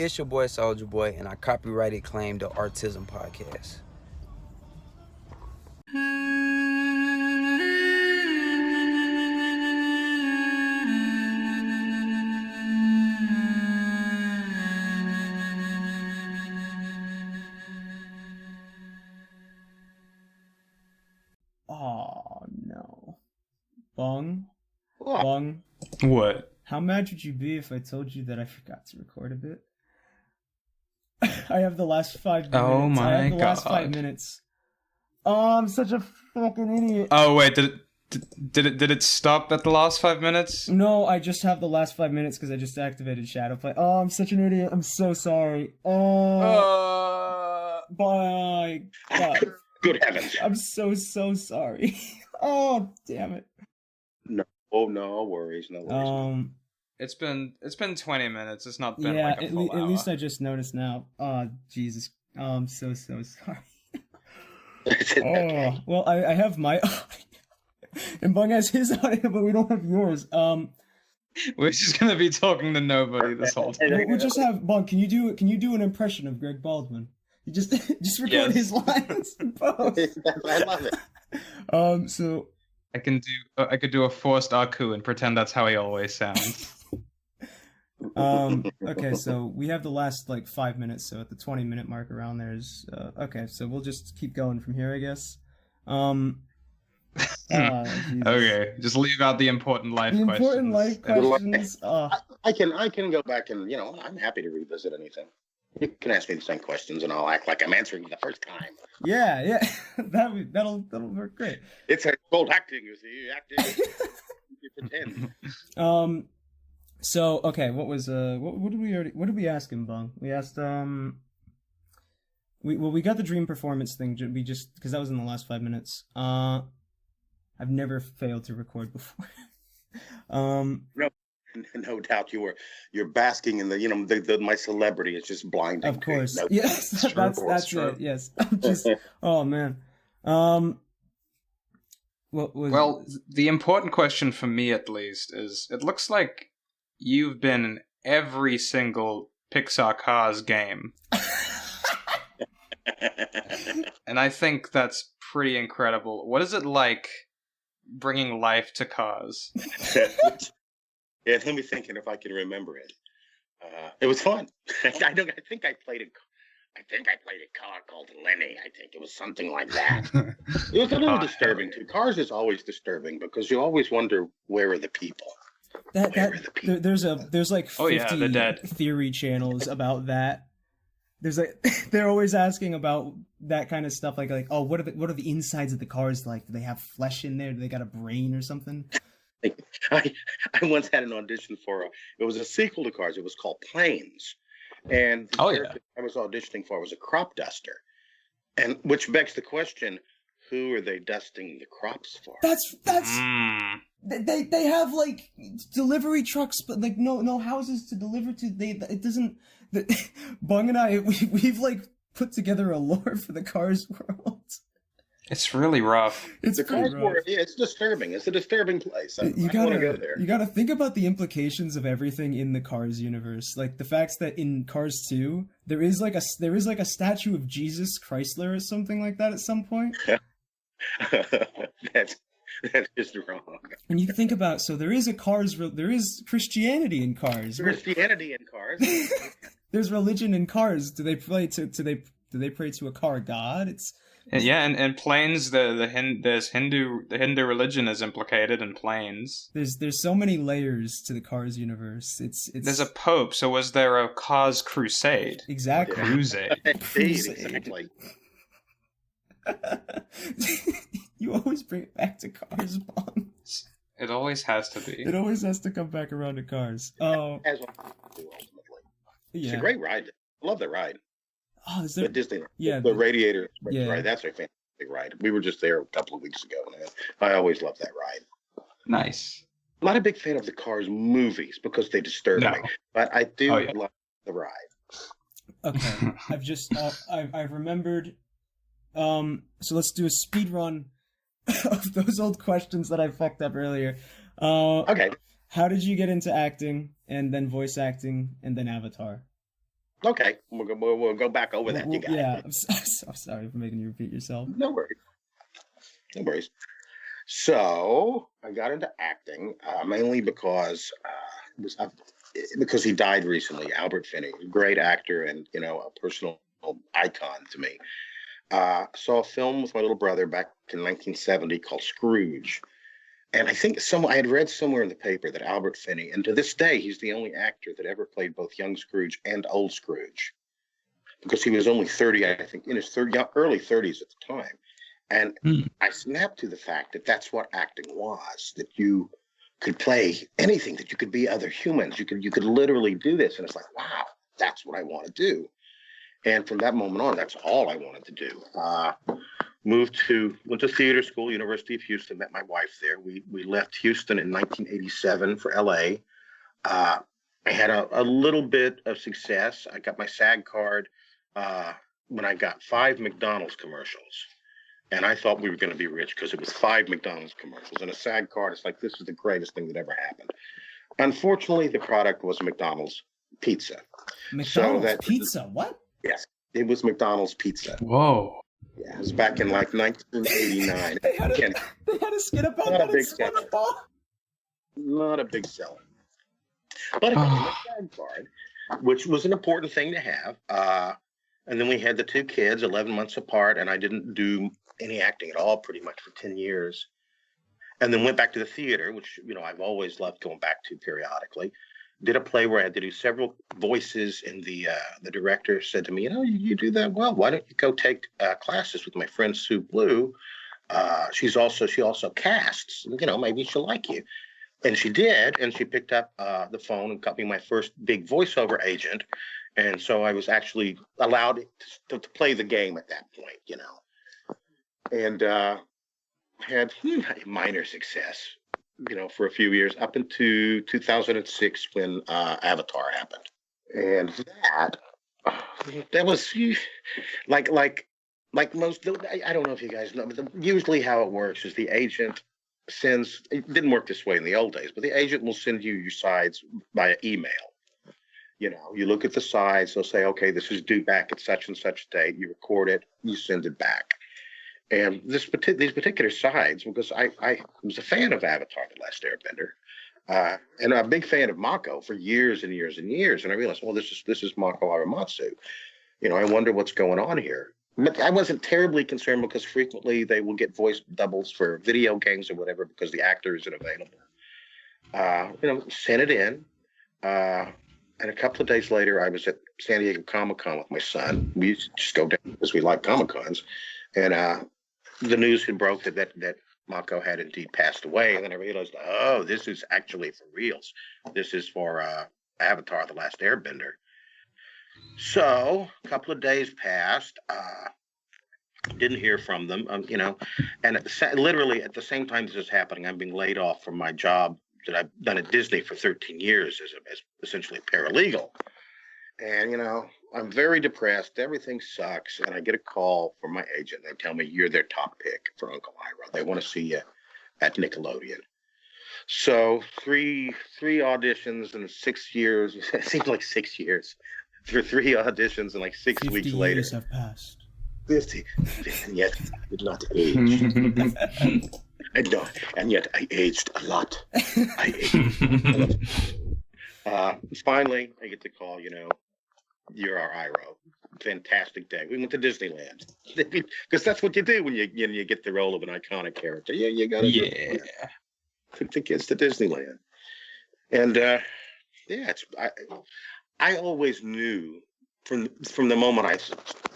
It's your boy Soldier Boy, and I copyrighted claim the Artism podcast. Oh no. Bung? What? Bung? What? How mad would you be if I told you that I forgot to record a bit? I have the last 5 minutes. Oh my I have the last God. 5 minutes. Oh, I'm such a fucking idiot. Oh wait, did it stop at the last 5 minutes? No, I just have the last 5 minutes because I just activated Shadowplay. Oh, I'm such an idiot. I'm so sorry. Oh, bye. God. Good heavens. I'm so sorry. Oh, damn it. No worries. It's been 20 minutes. It's not been Yeah, like a full at hour. least I just noticed now. Oh, Jesus. Oh, I'm so sorry. Okay. Oh, well, I have my audio. And Bung has his audio, but we don't have yours. We're just gonna be talking to nobody this whole time. We'll just have Bung. Can you do an impression of Greg Baldwin? You just record Yes. his lines in post. I love it. So I could do a forced Aku and pretend that's how he always sounds. okay, so we have the last 5 minutes, so at the 20-minute mark around there is okay, so we'll just keep going from here, I guess. Jesus. Okay, just leave out the important life The questions. important life questions. I can go back and I'm happy to revisit anything. You can ask me the same questions and I'll act like I'm answering the first time. Yeah, that'll work great. It's a cold acting, you see. Acting. You pretend. So okay, what did we ask him, Bung? We asked we got the dream performance thing. We just because that was in the last 5 minutes. I've never failed to record before. No doubt you're basking in the my celebrity is just blinding. Of course, No, yes, that's true. it. Yes, I'm just oh man. What was Well, the important question for me, at least, is it looks like you've been in every single Pixar Cars game. And I think that's pretty incredible. What is it like bringing life to cars? Yeah, let me thinking if I can remember it. It was fun. I think I played a car called Lenny. I think it was something like that. It was a little disturbing too. Cars is always disturbing because you always wonder where are the people. there's 50 Oh, yeah, they're dead. theory channels about that. There's they're always asking about that kind of stuff like oh what are the insides of the cars like? Do they have flesh in there? Do they got a brain or something? I once had an audition for it was a sequel to Cars. It was called Planes, and the character I was auditioning for was a crop duster, and which begs the question: who are they dusting the crops for? That's they have delivery trucks, but no houses to deliver to. It doesn't. Bung and I we've put together a lore for the Cars world. It's really rough. It's the Cars world. Yeah, it's disturbing. It's a disturbing place. I want to go there. You gotta think about the implications of everything in the Cars universe. Like the fact that in Cars 2, there is a statue of Jesus Chrysler or something like that at some point. That is wrong. And you think about there is Christianity in Cars. Christianity in Cars. There's religion in Cars. Do they pray to a car god? And Planes, there's Hindu religion is implicated in Planes. There's so many layers to the Cars universe. There's a pope, so was there a Cars crusade? Exactly. Crusade. Exactly. You always bring it back to Cars, Bong. It always has to be. It always has to come back around to Cars. Oh, As one do ultimately. yeah. It's a great ride. I love the ride. Oh, is there? The Disney, Yeah, the Radiator yeah. ride. That's a fantastic ride. We were just there a couple of weeks ago, and I always love that ride. Nice. I'm not a big fan of the Cars movies because they disturb me, but I do love the ride. Okay, I've just I've remembered. So let's do a speed run of those old questions that I fucked up earlier. Okay. How did you get into acting, and then voice acting, and then Avatar? Okay, we'll go back over that. You got Yeah, it. I'm so sorry for making you repeat yourself. No worries. No worries. So I got into acting mainly because he died recently. Albert Finney, great actor and a personal icon to me. Saw a film with my little brother back in 1970 called Scrooge. And I think I had read somewhere in the paper that Albert Finney, and to this day, he's the only actor that ever played both young Scrooge and old Scrooge, because he was only 30, I think, in his early 30s at the time. And I snapped to the fact that that's what acting was, that you could play anything, that you could be other humans. You could literally do this. And it's like, wow, that's what I want to do. And from that moment on, that's all I wanted to do. Went to theater school, University of Houston, met my wife there. We left Houston in 1987 for LA. I had a little bit of success. I got my SAG card when I got 5 McDonald's commercials. And I thought we were going to be rich because it was 5 McDonald's commercials. And a SAG card, it's like, this is the greatest thing that ever happened. Unfortunately, the product was McDonald's pizza. McDonald's pizza? What? Yes, it was McDonald's pizza. Whoa. Yeah, it was back in like 1989. they had a skit about that in SpongeBob. Not a big seller. But I got a SAG card, which was an important thing to have. And then we had the 2 kids, 11 months apart, and I didn't do any acting at all pretty much for 10 years. And then went back to the theater, which, I've always loved going back to periodically. Did a play where I had to do several voices, and the director said to me, you do that well. Why don't you go take classes with my friend Sue Blue? She also casts. Maybe she'll like you. And she did, and she picked up the phone and got me my first big voiceover agent. And so I was actually allowed to play the game at that point, and had minor success, for a few years up into 2006 when Avatar happened. And that was like most, I don't know if you guys know, but usually how it works is the agent it didn't work this way in the old days, but the agent will send you your sides via email. You look at the sides, they'll say, okay, this is due back at such and such date. You record it, you send it back. And these particular sides, because I was a fan of Avatar: The Last Airbender, and a big fan of Mako for years and years and years. And I realized, well, this is Mako Aramatsu. I wonder what's going on here. But I wasn't terribly concerned because frequently they will get voice doubles for video games or whatever because the actor isn't available. Sent it in. And a couple of days later, I was at San Diego Comic-Con with my son. We used to just go down because we like Comic-Cons. And the news had broke that Mako had indeed passed away. And then I realized, oh, this is actually for reals. This is for Avatar: The Last Airbender. So a couple of days passed. Didn't hear from them, and literally at the same time this is happening, I'm being laid off from my job that I've done at Disney for 13 years as essentially a paralegal. And, I'm very depressed. Everything sucks. And I get a call from my agent. They tell me, you're their top pick for Uncle Iroh. They want to see you at Nickelodeon. So 3 auditions in 6 years. It seems like 6 years. For 3 auditions and like 6 weeks later. 50 years have passed. 50. And yet I did not age. And yet I aged a lot. Finally, I get the call, you're our Iroh. Fantastic day. We went to Disneyland. Because that's what you do when you get the role of an iconic character. Yeah, you got to took the kids to Disneyland. And I always knew from the moment I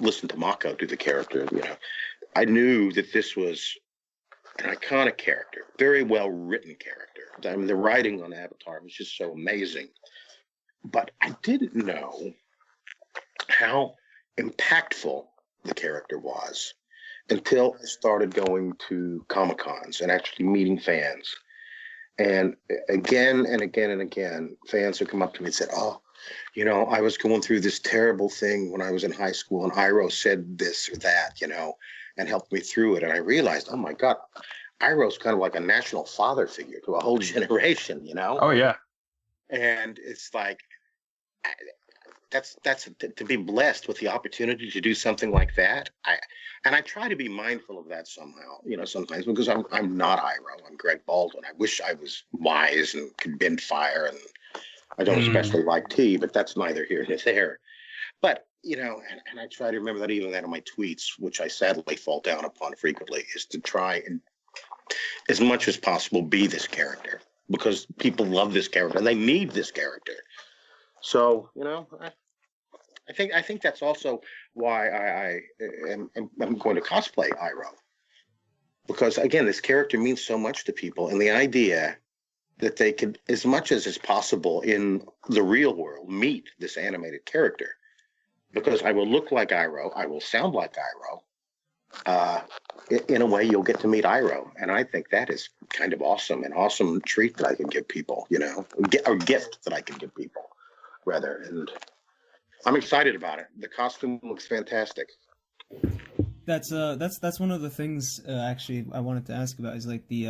listened to Mako do the character, I knew that this was an iconic character, very well written character. I mean, the writing on Avatar was just so amazing. But I didn't know how impactful the character was until I started going to Comic-Cons and actually meeting fans. And again and again and again, fans would come up to me and said, oh, I was going through this terrible thing when I was in high school and Iroh said this or that, and helped me through it. And I realized, oh my God, Iroh's kind of like a national father figure to a whole generation, Oh, yeah. And it's like, to be blessed with the opportunity to do something like that. I try to be mindful of that somehow, sometimes, because I'm not Iroh. I'm Greg Baldwin. I wish I was wise and could bend fire, and I don't especially like tea, but that's neither here nor there. But and I try to remember that even that in my tweets, which I sadly fall down upon frequently, is to try and, as much as possible, be this character, because people love this character and they need this character. So I think that's also why I'm going to cosplay Iroh, because again, this character means so much to people, and the idea that they could, as much as is possible in the real world, meet this animated character, because I will look like Iroh, I will sound like Iroh. In a way, you'll get to meet Iroh, and I think that is kind of awesome, an awesome treat that I can give people, or gift that I can give people, rather. And I'm excited about it. The costume looks fantastic. That's one of the things actually I wanted to ask about, is like the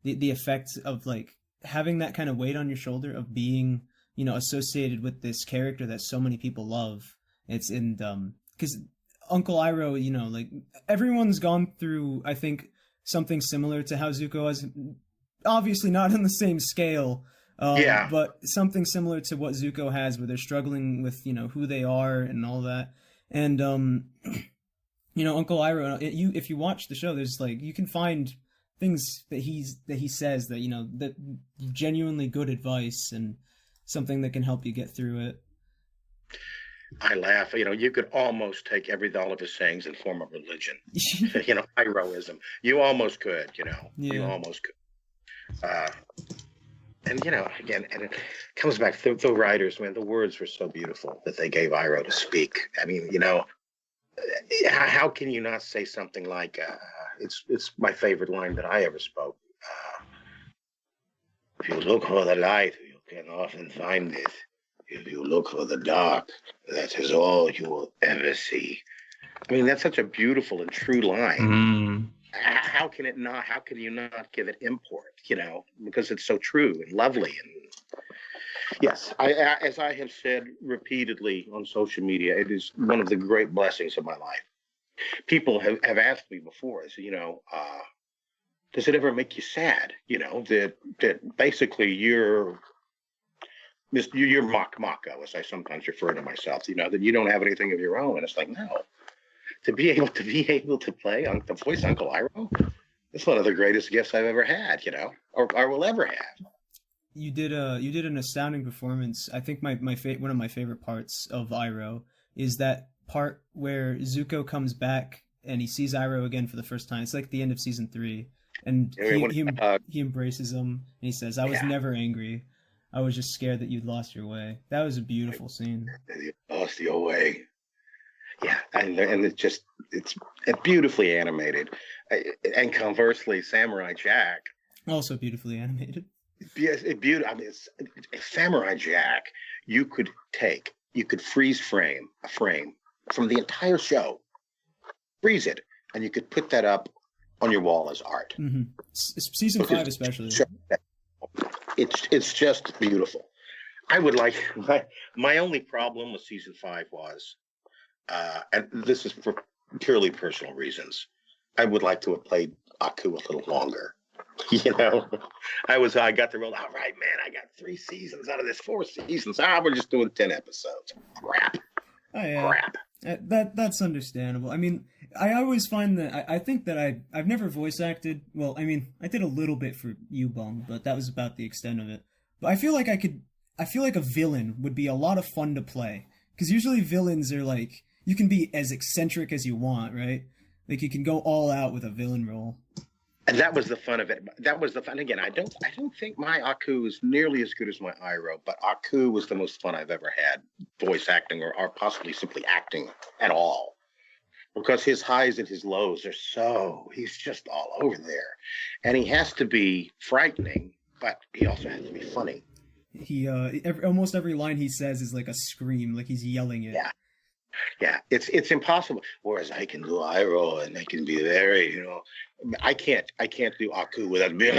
effects of like having that kind of weight on your shoulder of being associated with this character that so many people love. It's in because Uncle Iroh, like everyone's gone through, I think, something similar to how Zuko was. Obviously not on the same scale, but something similar to what Zuko has, where they're struggling with who they are and all that. And Uncle Iroh, if you watch the show, there's like you can find things that he says that that genuinely good advice and something that can help you get through it. I laugh. You could almost take all of his sayings and form a religion. Irohism. You almost could. You almost could. And again, and it comes back to the writers. Man, the words were so beautiful that they gave Iroh to speak. I mean, how can you not say something like, "It's my favorite line that I ever spoke." If you look for the light, you can often find it. If you look for the dark, that is all you will ever see. I mean, that's such a beautiful and true line. How can you not give it import? Because it's so true and lovely. And yes, as I have said repeatedly on social media, it is one of the great blessings of my life. People have asked me before, does it ever make you sad? That basically you're Mako, as I sometimes refer to myself, that you don't have anything of your own. And it's like, no, to be able to play the voice Uncle Iroh, it's one of the greatest gifts I've ever had, or will ever have. You did an astounding performance. I think one of my favorite parts of Iroh is that part where Zuko comes back and he sees Iroh again for the first time. It's like the end of season 3, and he embraces him and he says, "I was never angry. I was just scared that you'd lost your way." That was a beautiful scene. You lost your way. Yeah, and it's beautifully animated. And conversely, Samurai Jack, also beautifully animated. Yes, I mean, Samurai Jack. You could freeze frame a frame from the entire show, freeze it, and you could put that up on your wall as art. Mm-hmm. Season 5 especially. It's just beautiful. I would like my only problem with season 5 was, and this is for purely personal reasons, I would like to have played Aku a little longer. I got the role. All right, man, I got 3 seasons out of this 4 seasons. We're just doing 10 episodes. Crap. Oh, yeah. Crap. That's understandable. I mean, I always find that I think that I've never voice acted. Well, I mean, I did a little bit for Yubong, but that was about the extent of it. But I feel like a villain would be a lot of fun to play, because usually villains are like, you can be as eccentric as you want, right? Like you can go all out with a villain role. And that was the fun of it. That was the fun. Again, I don't think my Aku is nearly as good as my Iroh, but Aku was the most fun I've ever had voice acting, or possibly simply acting at all. Because his highs and his lows he's just all over there. And he has to be frightening, but he also has to be funny. He almost every line he says is like a scream, like he's yelling it. Yeah, it's impossible. Whereas I can do Iroh, and I can be very, I can't do Aku without being,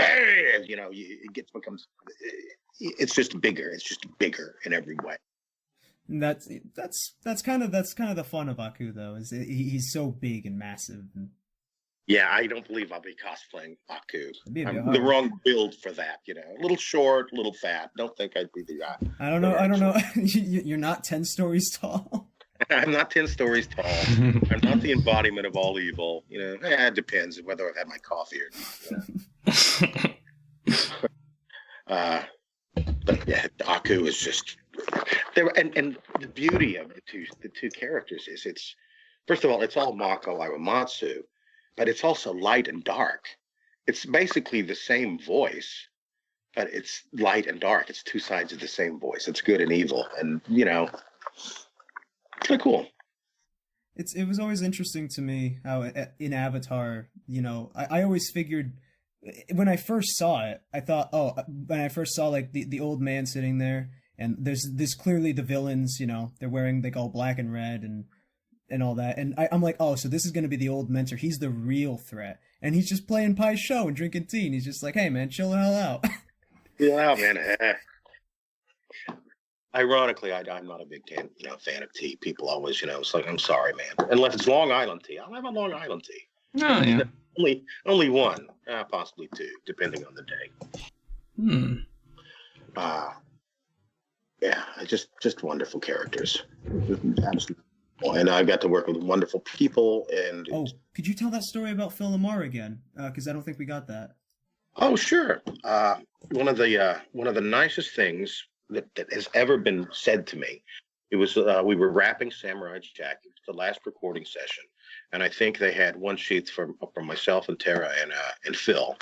it's just bigger. It's just bigger in every way. And that's kind of the fun of Aku though, is he's so big and massive. And Yeah, I don't believe I'll be cosplaying Aku. it'd be a bit I'm the hard. wrong build for that, you know. A little short, a little fat. Don't think I'd be the guy. I don't know. You're not 10 stories tall. I'm not 10 stories tall. I'm not the embodiment of all evil. You know, it depends whether I've had my coffee or not. You know? But yeah, Aku is just there, and the beauty of the two characters is it's first of all it's all Mako Iwamatsu, but it's also light and dark. It's basically the same voice, but it's light and dark. It's two sides of the same voice. It's good and evil, and you know, kind of cool. It was always interesting to me how in Avatar, you know, I always figured when I first saw it, I thought, oh, when I first saw like the old man sitting there, and there's clearly the villains, you know, they're wearing like all black and red and all that, and I'm like, oh, so this is gonna be the old mentor. He's the real threat, and he's just playing Pie's show and drinking tea, and he's just like, hey man, chill the hell out. Yeah, man. Ironically, I'm not a big fan of tea. People always, you know, it's like, I'm sorry, man. Unless it's Long Island tea, I'll have a Long Island tea. Oh yeah. Only one, possibly two, depending on the day. Yeah, just wonderful characters. Absolutely. And I got to work with wonderful people. And Oh, could you tell that story about Phil Lamar again? Because I don't think we got that. oh, sure. One of the nicest things that has ever been said to me. It was we were wrapping Samurai Jack. It was the last recording session, and I think they had one sheet from myself and Tara and Phil,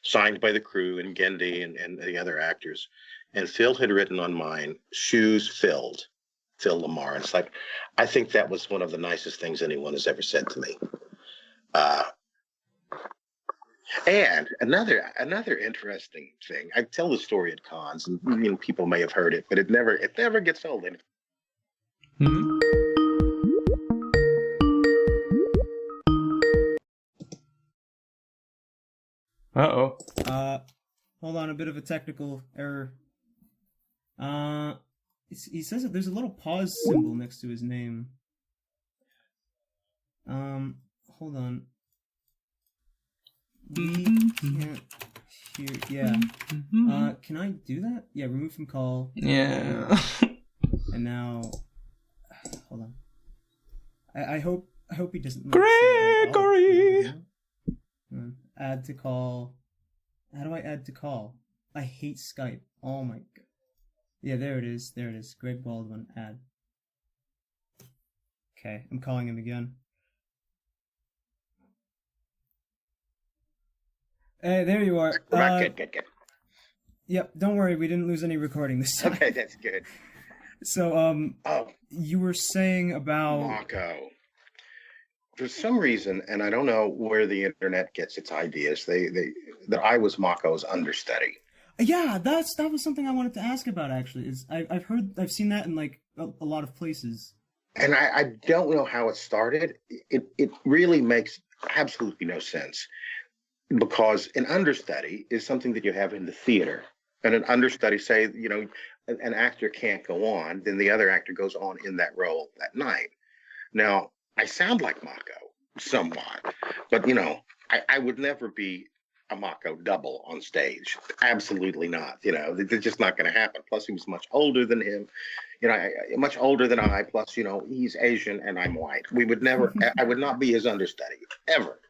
signed by the crew and Gendy and the other actors. And Phil had written on mine, "Shoes filled, Phil Lamar." And it's like, I think that was one of the nicest things anyone has ever said to me. And another interesting thing, I tell the story at cons, and you know, people may have heard it, but it never gets old. And Uh-oh. Hold on, a bit of a technical error. He says that there's a little pause symbol next to his name. Hold on. We can't hear. Yeah. Can I do that? Yeah, remove from call. Yeah. And now, hold on. I hope he doesn't. Gregory. Add to call. How do I add to call? I hate Skype. Oh my god. Yeah, there it is. There it is. Greg Baldwin. Add. Okay, I'm calling him again. Hey, there you are. good. Yep, don't worry, we didn't lose any recording this time. Okay, that's good. So, you were saying about Mako. For some reason, and I don't know where the internet gets its ideas, that I was Mako's understudy. Yeah, that was something I wanted to ask about. Actually, is I've seen that in like a lot of places. And I don't know how it started. It really makes absolutely no sense, because an understudy is something that you have in the theater. And an understudy, say, you know, an actor can't go on, then the other actor goes on in that role that night. Now, I sound like Mako somewhat, but, you know, I would never be a Mako double on stage. Absolutely not. You know, it's just not going to happen. Plus, he was much older than him, you know, much older than I. Plus, you know, he's Asian and I'm white. We would never, I would not be his understudy, ever.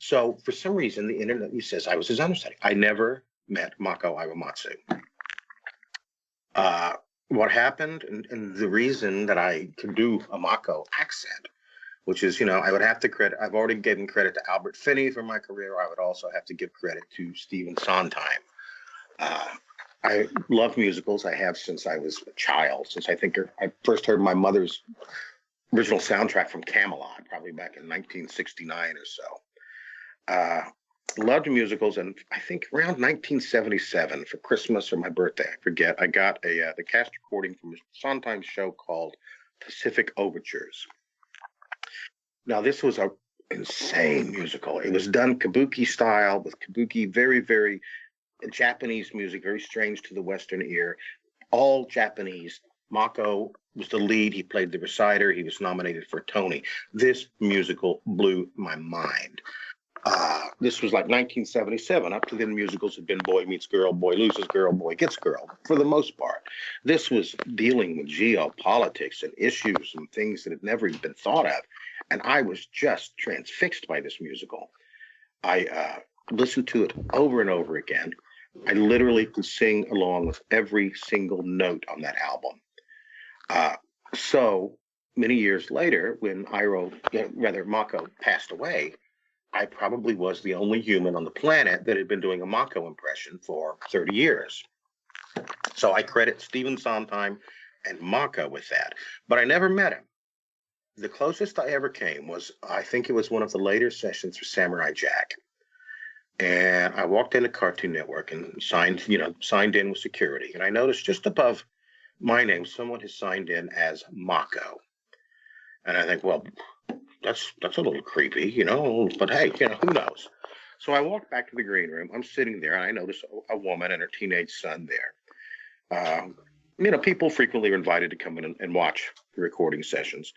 So for some reason, the internet, he says I was his understudy. I never met Mako Iwamatsu. What happened, and the reason that I can do a Mako accent, which is, you know, I would have to credit, I've already given credit to Albert Finney for my career. I would also have to give credit to Stephen Sondheim. I love musicals. I have since I was a child, since I think I first heard my mother's original soundtrack from Camelot, probably back in 1969 or so. Loved musicals, and I think around 1977 for Christmas or my birthday, I forget, I got the cast recording from a Sondheim show called Pacific Overtures. Now, this was an insane musical. It was done kabuki style, with kabuki, very, very Japanese music, very strange to the Western ear, all Japanese Mako was the lead. He played the reciter. He was nominated for a Tony. This musical blew my mind. This was like 1977. Up to then, musicals had been boy meets girl, boy loses girl, boy gets girl, for the most part. This was dealing with geopolitics and issues and things that had never even been thought of. And I was just transfixed by this musical. I listened to it over and over again. I literally could sing along with every single note on that album. So many years later, when Mako passed away, I probably was the only human on the planet that had been doing a Mako impression for 30 years. So I credit Stephen Sondheim and Mako with that. But I never met him. The closest I ever came was, I think it was one of the later sessions for Samurai Jack. And I walked into Cartoon Network and signed in with security. And I noticed just above my name, someone has signed in as Mako. And I think, well, that's a little creepy, but hey, who knows? So I walked back to the green room. I'm sitting there and I notice a woman and her teenage son there. People frequently are invited to come in and watch the recording sessions.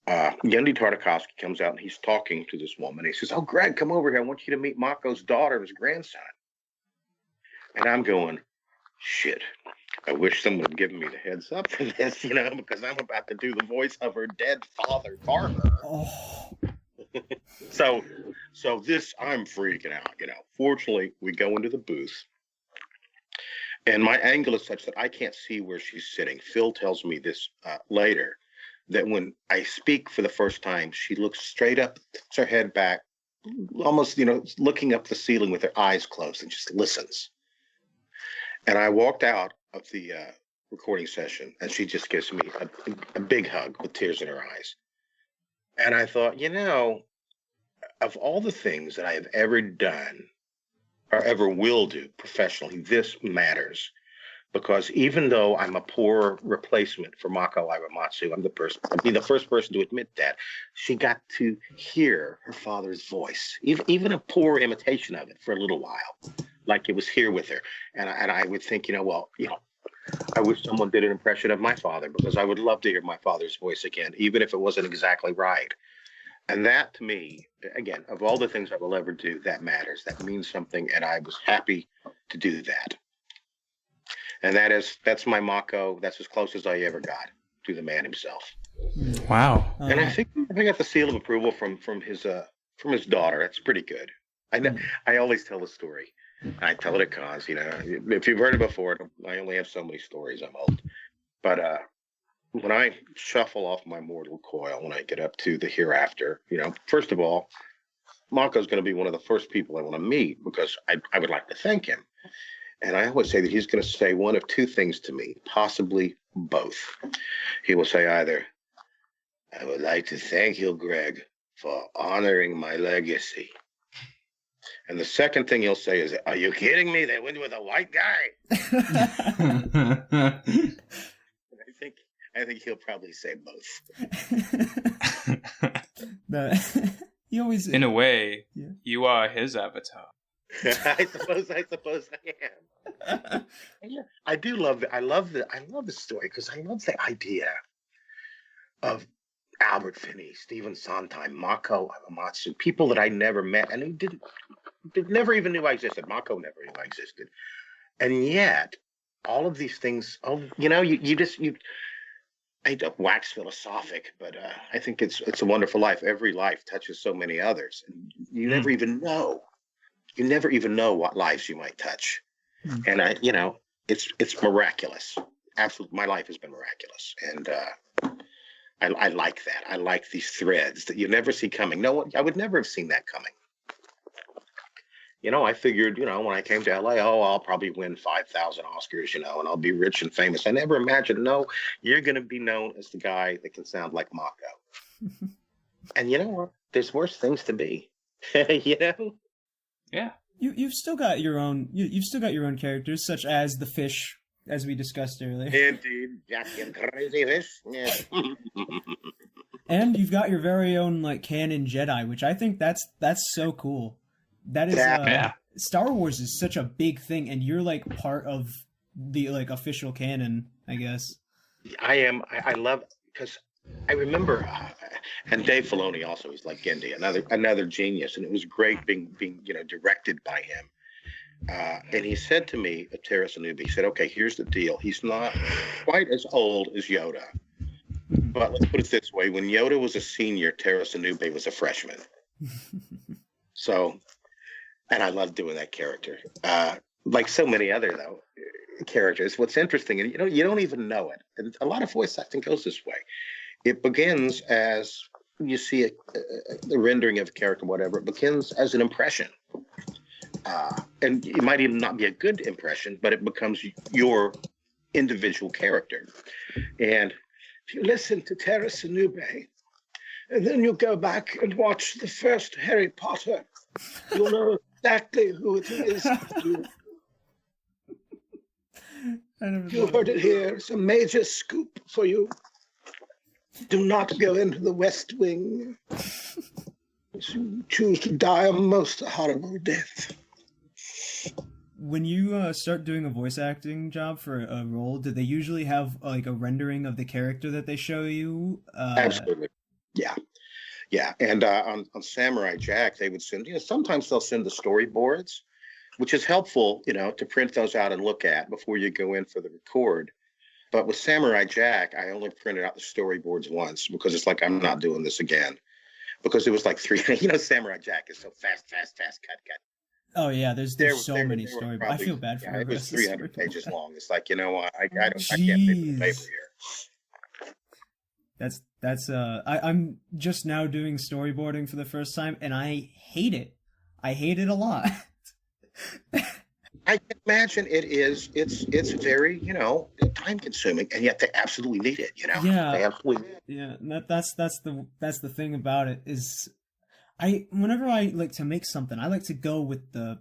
Yendi Tartakovsky comes out and he's talking to this woman. He says, "Oh, Greg, come over here. I want you to meet Mako's daughter and his grandson." And I'm going, shit. I wish someone had given me the heads up for this, because I'm about to do the voice of her dead father, Farmer. Oh. So this, I'm freaking out, Fortunately, we go into the booth, and my angle is such that I can't see where she's sitting. Phil tells me this later, that when I speak for the first time, she looks straight up, puts her head back, almost, looking up the ceiling with her eyes closed and just listens. And I walked out of the recording session, and she just gives me a big hug with tears in her eyes. And I thought, of all the things that I have ever done or ever will do professionally, this matters. Because even though I'm a poor replacement for Mako Iromatsu, I'll be the first person to admit that, she got to hear her father's voice, even a poor imitation of it for a little while, like it was here with her. And I would think, I wish someone did an impression of my father, because I would love to hear my father's voice again, even if it wasn't exactly right. And that, to me, again, of all the things I will ever do, that matters. That means something, and I was happy to do that. And that's my Mako. That's as close as I ever got to the man himself. Wow. And I think I got the seal of approval from his daughter. That's pretty good. I always tell the story. I tell it at cons. If you've heard it before, I only have so many stories. I'm old. But when I shuffle off my mortal coil, when I get up to the hereafter, first of all, Mako's going to be one of the first people I want to meet, because I would like to thank him. And I always say that he's going to say one of two things to me, possibly both. He will say either, "I would like to thank you, Greg, for honoring my legacy." And the second thing he'll say is, "Are you kidding me? They went with a white guy." I think he'll probably say both. You always, in a way, yeah. You are his avatar. I suppose I am. I do love it. I love the story, because I love the idea of Albert Finney, Stephen Sondheim, Mako Iromatsu, people that I never met and who never even knew I existed. Mako never knew I existed, and yet all of these things. I don't wax philosophic, but I think it's a wonderful life. Every life touches so many others, and you never even know. You never even know what lives you might touch. And it's miraculous. Absolutely. My life has been miraculous. And I like that. I like these threads that you never see coming. I would never have seen that coming. I figured, when I came to LA, I'll probably win 5,000 Oscars, and I'll be rich and famous. I never imagined, no, you're going to be known as the guy that can sound like Mako. And you know what? There's worse things to be. Yeah. You've still got your own characters, such as the fish, as we discussed earlier. Indeed, Jack and crazy fish. Yeah. And you've got your very own canon Jedi, which I think that's so cool. That is Star Wars is such a big thing, and you're part of the official canon, I guess. I love because I remember, and Dave Filoni also. He's like Gendy, another genius, and it was great being directed by him. And he said to me at Terrace Anubis, he said, "Okay, here's the deal. He's not quite as old as Yoda, but let's put it this way: when Yoda was a senior, Terrace Anubis was a freshman." So, and I love doing that character. Like so many other characters. What's interesting, and you don't even know it. And a lot of voice acting goes this way. It begins as you see the rendering of a character, whatever. It begins as an impression. And it might even not be a good impression, but it becomes your individual character. And if you listen to Terrace Anubis, and then you go back and watch the first Harry Potter, you'll know exactly who it is. You heard it here. It's a major scoop for you. Do not go into the West Wing. You choose to die a most horrible death. When you start doing a voice acting job for a role, do they usually have like a rendering of the character that they show you? Absolutely. Yeah. And on Samurai Jack, they would send, sometimes they'll send the storyboards, which is helpful, to print those out and look at before you go in for the record. But with Samurai Jack, I only printed out the storyboards once because it's like, I'm not doing this again. Because it was like Samurai Jack is so fast, cut. Oh yeah, there's so many storyboards. I feel bad for it was 300 pages long. It's like, I can't fit the paper here. That's I'm just now doing storyboarding for the first time, and I hate it. I hate it a lot. I can imagine it's very, time consuming, and yet they absolutely need it, Yeah. They absolutely need it. Yeah, that's the thing about it is whenever I like to make something, I like to go with the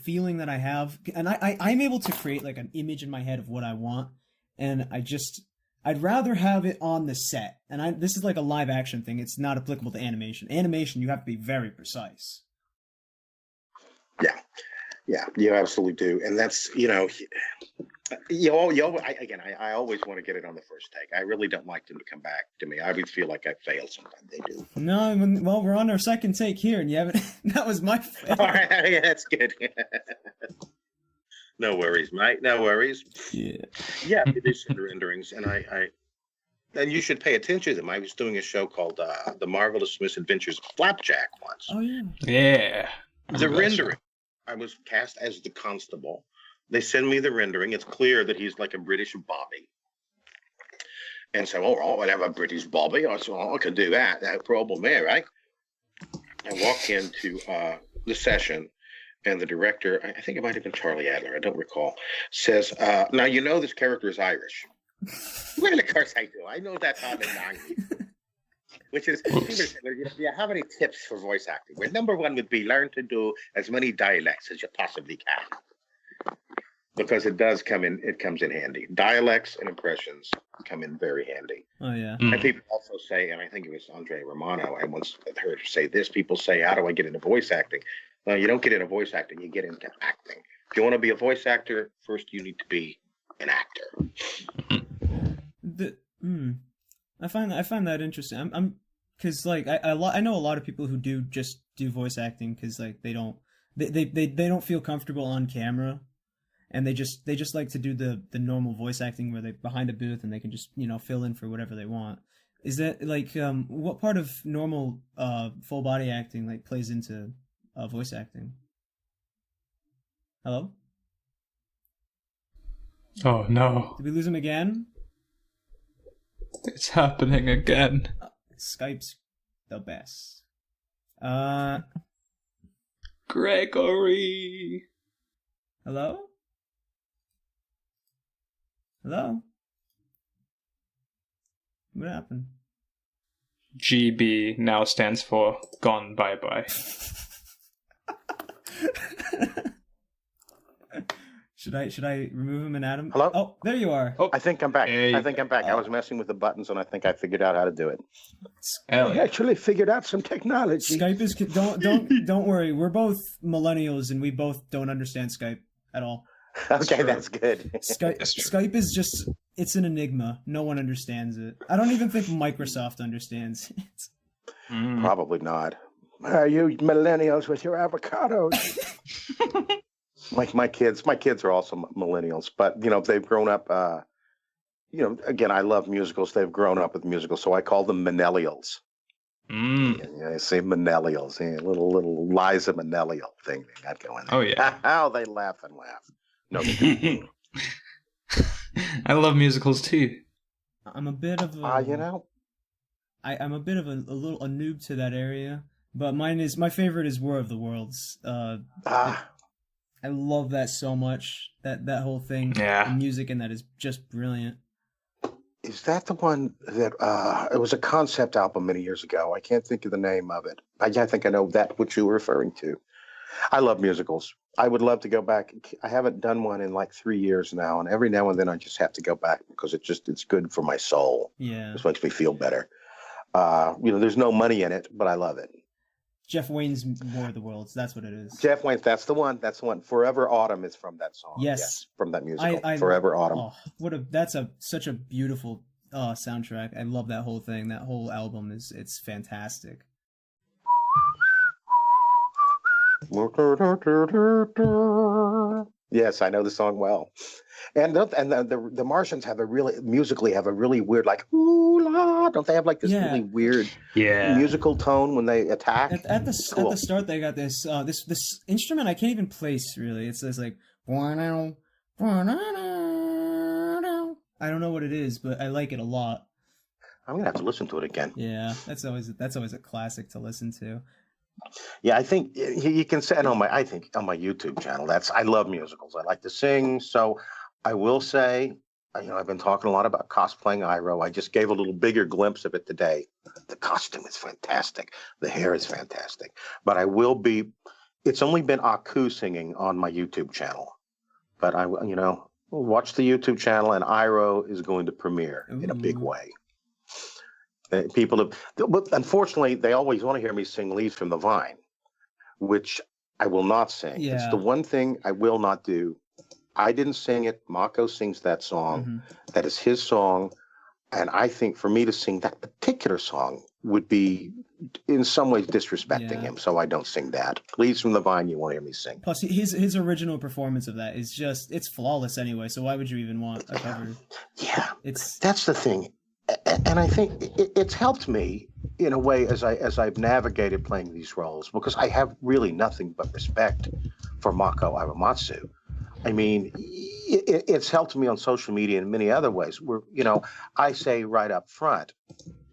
feeling that I have, and I'm able to create like an image in my head of what I want, and I'd rather have it on the set. And this is like a live action thing. It's not applicable to animation. Animation, you have to be very precise. Yeah, you absolutely do. And that's, I always want to get it on the first take. I really don't like them to come back to me. I would feel like I failed sometimes. They do. No, well, we're on our second take here, and you haven't. That was my fail. All right, yeah, that's good. No worries, mate. No worries. Yeah, it is renderings, and and you should pay attention to them. I was doing a show called The Marvelous Misadventures of Flapjack once. Oh yeah. Yeah. The rendering. I was cast as the constable. They send me the rendering. It's clear that he's like a British Bobby. And so, I'll have a British Bobby. I said, I can do that. No problem there, right? I walk into the session, and the director, I think it might have been Charlie Adler, I don't recall, says, now this character is Irish. Well, of course I do. I know that's how they know. Which is, do you have any tips for voice acting? Well, number one would be learn to do as many dialects as you possibly can. Because it comes in handy. Dialects and impressions come in very handy. Oh, yeah. And people also say, and I think it was Andre Romano, I once heard her say this, people say, how do I get into voice acting? Well, you don't get into voice acting, you get into acting. If you want to be a voice actor, first you need to be an actor. I find that interesting. I'm because like I know a lot of people who do voice acting because like they don't feel comfortable on camera, and they just like to do the normal voice acting where they're behind a booth and they can just fill in for whatever they want. Is that like what part of normal full body acting like plays into voice acting? Hello? Oh no. Did we lose him again? It's happening again. Skype's the best. Gregory. Hello? Hello? What happened? GB now stands for Gone Bye Bye. Should I remove him and add him? Hello? Oh, there you are. Oh, I think I'm back. Hey. I think I'm back. I was messing with the buttons, and I think I figured out how to do it. Hell I yeah. actually figured out some technology. Skype is don't worry. We're both millennials, and we both don't understand Skype at all. Okay, that's good. Skype That's true. Skype is just it's an enigma. No one understands it. I don't even think Microsoft understands it. Probably not. You millennials with your avocados. Like my kids are also millennials, but they've grown up. Again, I love musicals. They've grown up with musicals, so I call them Manellials. I say Manellials, little Liza Minnelli thing they got going there. Oh yeah, how they laugh and laugh. No, they don't. I love musicals too. I'm a bit of a, I'm a bit of a noob to that area, but my favorite is War of the Worlds. I love that so much. That whole thing, the music in that is just brilliant. Is that the one that it was a concept album many years ago? I can't think of the name of it. I think I know what you were referring to. I love musicals. I would love to go back. I haven't done one in like 3 years now, and every now and then I just have to go back because it's good for my soul. Yeah, it makes me feel better. There's no money in it, but I love it. Jeff Wayne's War of the Worlds. That's what it is. Jeff Wayne. That's the one. Forever Autumn is from that song. Yes, from that musical. Forever Autumn. Oh, that's such a beautiful soundtrack. I love that whole thing. That whole album it's fantastic. Yes, I know the song well. And the Martians musically have a really weird, like, ooh la, don't they have like this really weird musical tone when they attack? At the start they got this this instrument I can't even place really. It says like I don't know what it is, but I like it a lot. I'm gonna have to listen to it again. Yeah, that's always a classic to listen to. Yeah, I think you can say on my YouTube channel. I love musicals. I like to sing, so I will say, I've been talking a lot about cosplaying Iroh. I just gave a little bigger glimpse of it today. The costume is fantastic. The hair is fantastic. But it's only been Aku singing on my YouTube channel. But watch the YouTube channel, and Iroh is going to premiere in a big way. But unfortunately, they always want to hear me sing Leaves from the Vine, which I will not sing. Yeah. It's the one thing I will not do. I didn't sing it. Mako sings that song. Mm-hmm. That is his song. And I think for me to sing that particular song would be in some ways disrespecting him. So I don't sing that. Leaves from the Vine, you won't hear me sing. Plus, his original performance of that is it's flawless anyway. So why would you even want a cover? Yeah. That's the thing. And I think it's helped me in a way as I've navigated playing these roles, because I have really nothing but respect for Mako Iwamatsu. I mean, it's helped me on social media in many other ways where, I say right up front,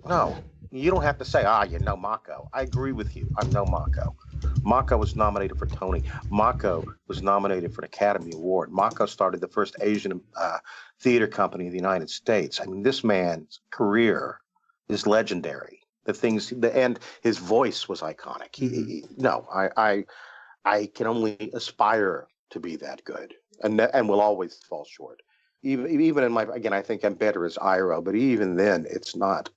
no, you don't have to say, Mako. I agree with you. I know Mako. Mako was nominated for Tony. Mako was nominated for an Academy Award. Mako started the first Asian theater company in the United States. I mean, this man's career is legendary. And his voice was iconic. I can only aspire to be that good, and will always fall short. Even in I think I'm better as Iroh, but even then, it's not.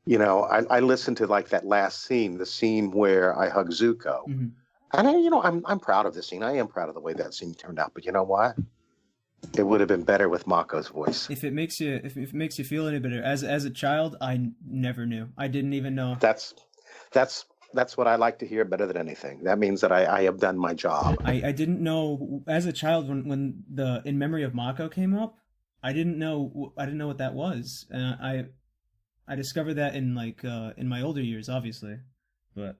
I listened to like that last scene, the scene where I hug Zuko, and I'm proud of the scene. I am proud of the way that scene turned out. But you know what? It would have been better with Mako's voice. If it makes you feel any better, as a child, I never knew. I didn't even know. That's what I like to hear better than anything. That means that I have done my job. I didn't know as a child when the In Memory of Mako came up. I didn't know what that was, and I discovered that in in my older years, obviously, but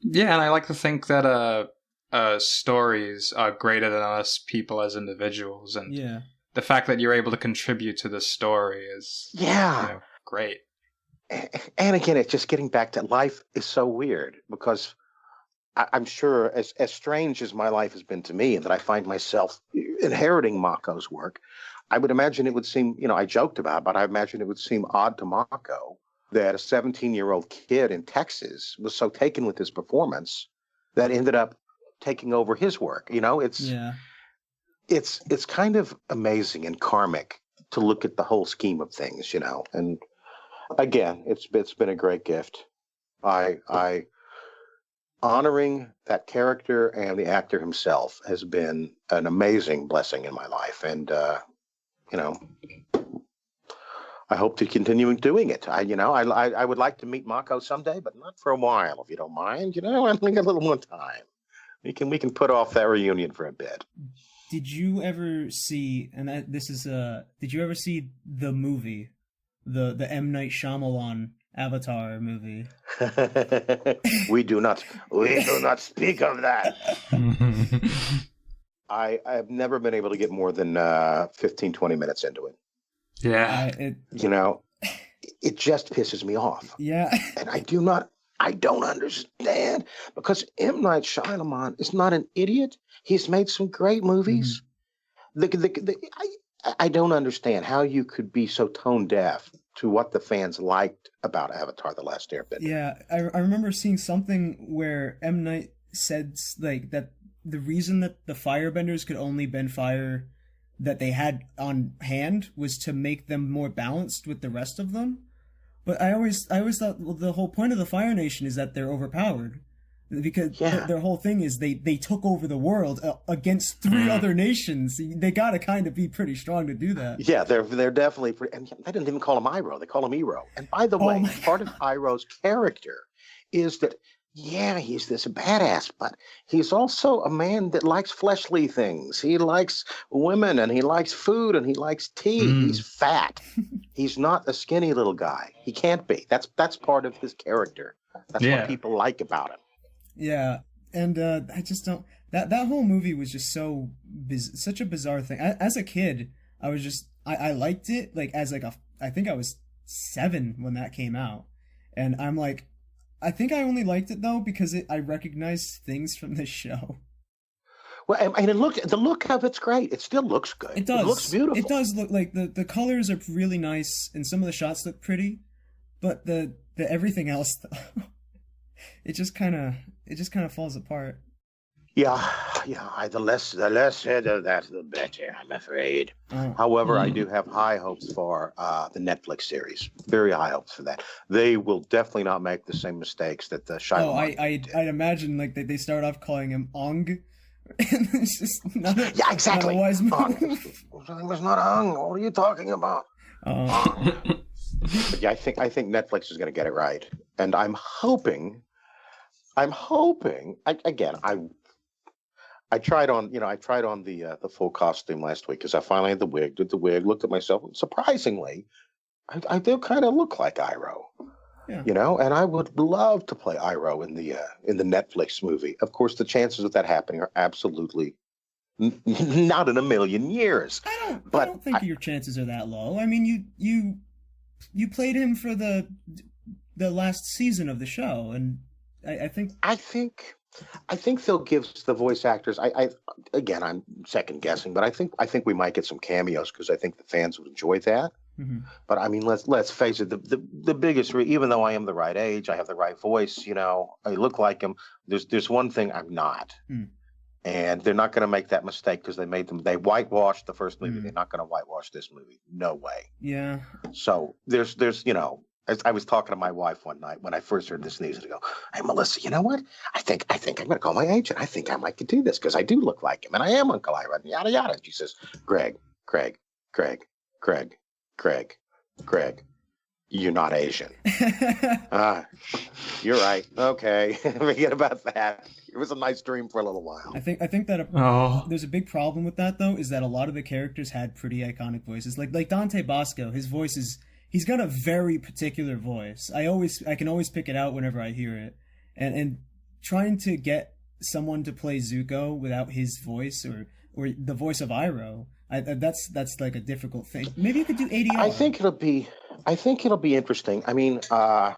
yeah, and I like to think that stories are greater than us people as individuals, and the fact that you're able to contribute to the story is great. And again, it's just getting back to life is so weird, because I'm sure as strange as my life has been to me, and that I find myself inheriting Mako's work, I would imagine it would seem, I joked about it, but I imagine it would seem odd to Mako that a 17-year-old kid in Texas was so taken with his performance that ended up taking over his work. It's kind of amazing and karmic to look at the whole scheme of things, and again, it's been a great gift. I honoring that character and the actor himself has been an amazing blessing in my life, and I hope to continue doing it. I would like to meet Mako someday, but not for a while, if you don't mind. I think a little more time. We can put off that reunion for a bit. Did you ever see? Did you ever see the movie, the M. Night Shyamalan Avatar movie? We do not speak of that. I have never been able to get more than 15, 20 minutes into it. Yeah. It just pisses me off. Yeah. And I don't understand, because M. Night Shyamalan is not an idiot. He's made some great movies. Mm-hmm. I don't understand how you could be so tone deaf to what the fans liked about Avatar: The Last Airbender. Yeah, I remember seeing something where M. Night said like that the reason that the firebenders could only bend fire that they had on hand was to make them more balanced with the rest of them. But I always thought, well, the whole point of the Fire Nation is that they're overpowered, because their whole thing is they took over the world against 3 other nations. They got to kind of be pretty strong to do that. Yeah, they're definitely, and they didn't even call him Iroh. They call him Iroh. And by the way, part of Iroh's character is that, yeah, he's this badass, but he's also a man that likes fleshly things. He likes women, and he likes food, and he likes tea. He's fat. He's not a skinny little guy. He can't be. That's part of his character. That's what people like about him. Yeah, and I just don't. That whole movie was just such a bizarre thing. As a kid, I was just I liked it. Like I think I was 7 when that came out, and I'm like, I think I only liked it though because I recognized things from the show. Well, and the look of it's great. It still looks good. It does. It looks beautiful. It does look like the colors are really nice, and some of the shots look pretty, but the everything else, though, it just kind of falls apart. Yeah. The less said of that, the better, I'm afraid. However, I do have high hopes for the Netflix series. Very high hopes for that. They will definitely not make the same mistakes that the Shyamalan I'd imagine like they start off calling him Ong. And it's just not exactly. Not a wise move. It was not Ong. What are you talking about? But yeah, I think Netflix is going to get it right, and I'm hoping. I tried on the full costume last week because I finally had the wig, did the wig, looked at myself, and surprisingly, I do kind of look like Iroh. Yeah. And I would love to play Iroh in the Netflix movie. Of course, the chances of that happening are absolutely not in a million years. I don't think your chances are that low. I mean, you played him for the last season of the show, and I think they'll give the voice actors. Again, I'm second guessing, but I think we might get some cameos because I think the fans would enjoy that. Mm-hmm. But I mean, let's face it. The biggest, even though I am the right age, I have the right voice. I look like him. There's one thing I'm not, and they're not going to make that mistake because they whitewashed the first movie. They're not going to whitewash this movie. No way. Yeah. So there's I was talking to my wife one night when I first heard this news, and I go, "Hey, Melissa, you know what? I think I'm going to call my agent. I think I might could do this because I do look like him, and I am Uncle Iroh, and yada yada." And she says, Greg, you're not Asian. You're right. Okay, forget about that. It was a nice dream for a little while. I think that there's a big problem with that though, is that a lot of the characters had pretty iconic voices, like Dante Bosco. His voice is. He's got a very particular voice. I can always pick it out whenever I hear it. And trying to get someone to play Zuko without his voice or the voice of Iroh, that's like a difficult thing. Maybe you could do ADR. I think it'll be interesting. I mean, I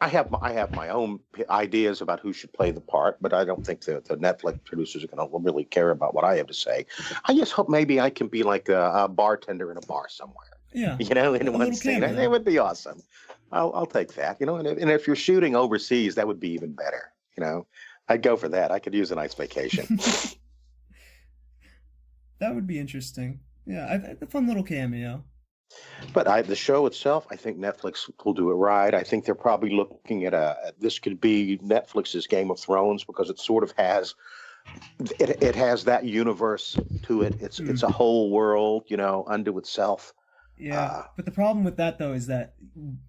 have my own ideas about who should play the part, but I don't think the Netflix producers are going to really care about what I have to say. I just hope maybe I can be like a bartender in a bar somewhere. Yeah, in one scene, it would be awesome. I'll take that. And if you're shooting overseas, that would be even better. I'd go for that. I could use a nice vacation. That would be interesting. Yeah, a fun little cameo. But the show itself, I think Netflix will do it right. I think they're probably looking at this could be Netflix's Game of Thrones because it sort of has it has that universe to it. It's a whole world, unto itself. Yeah, but the problem with that though is that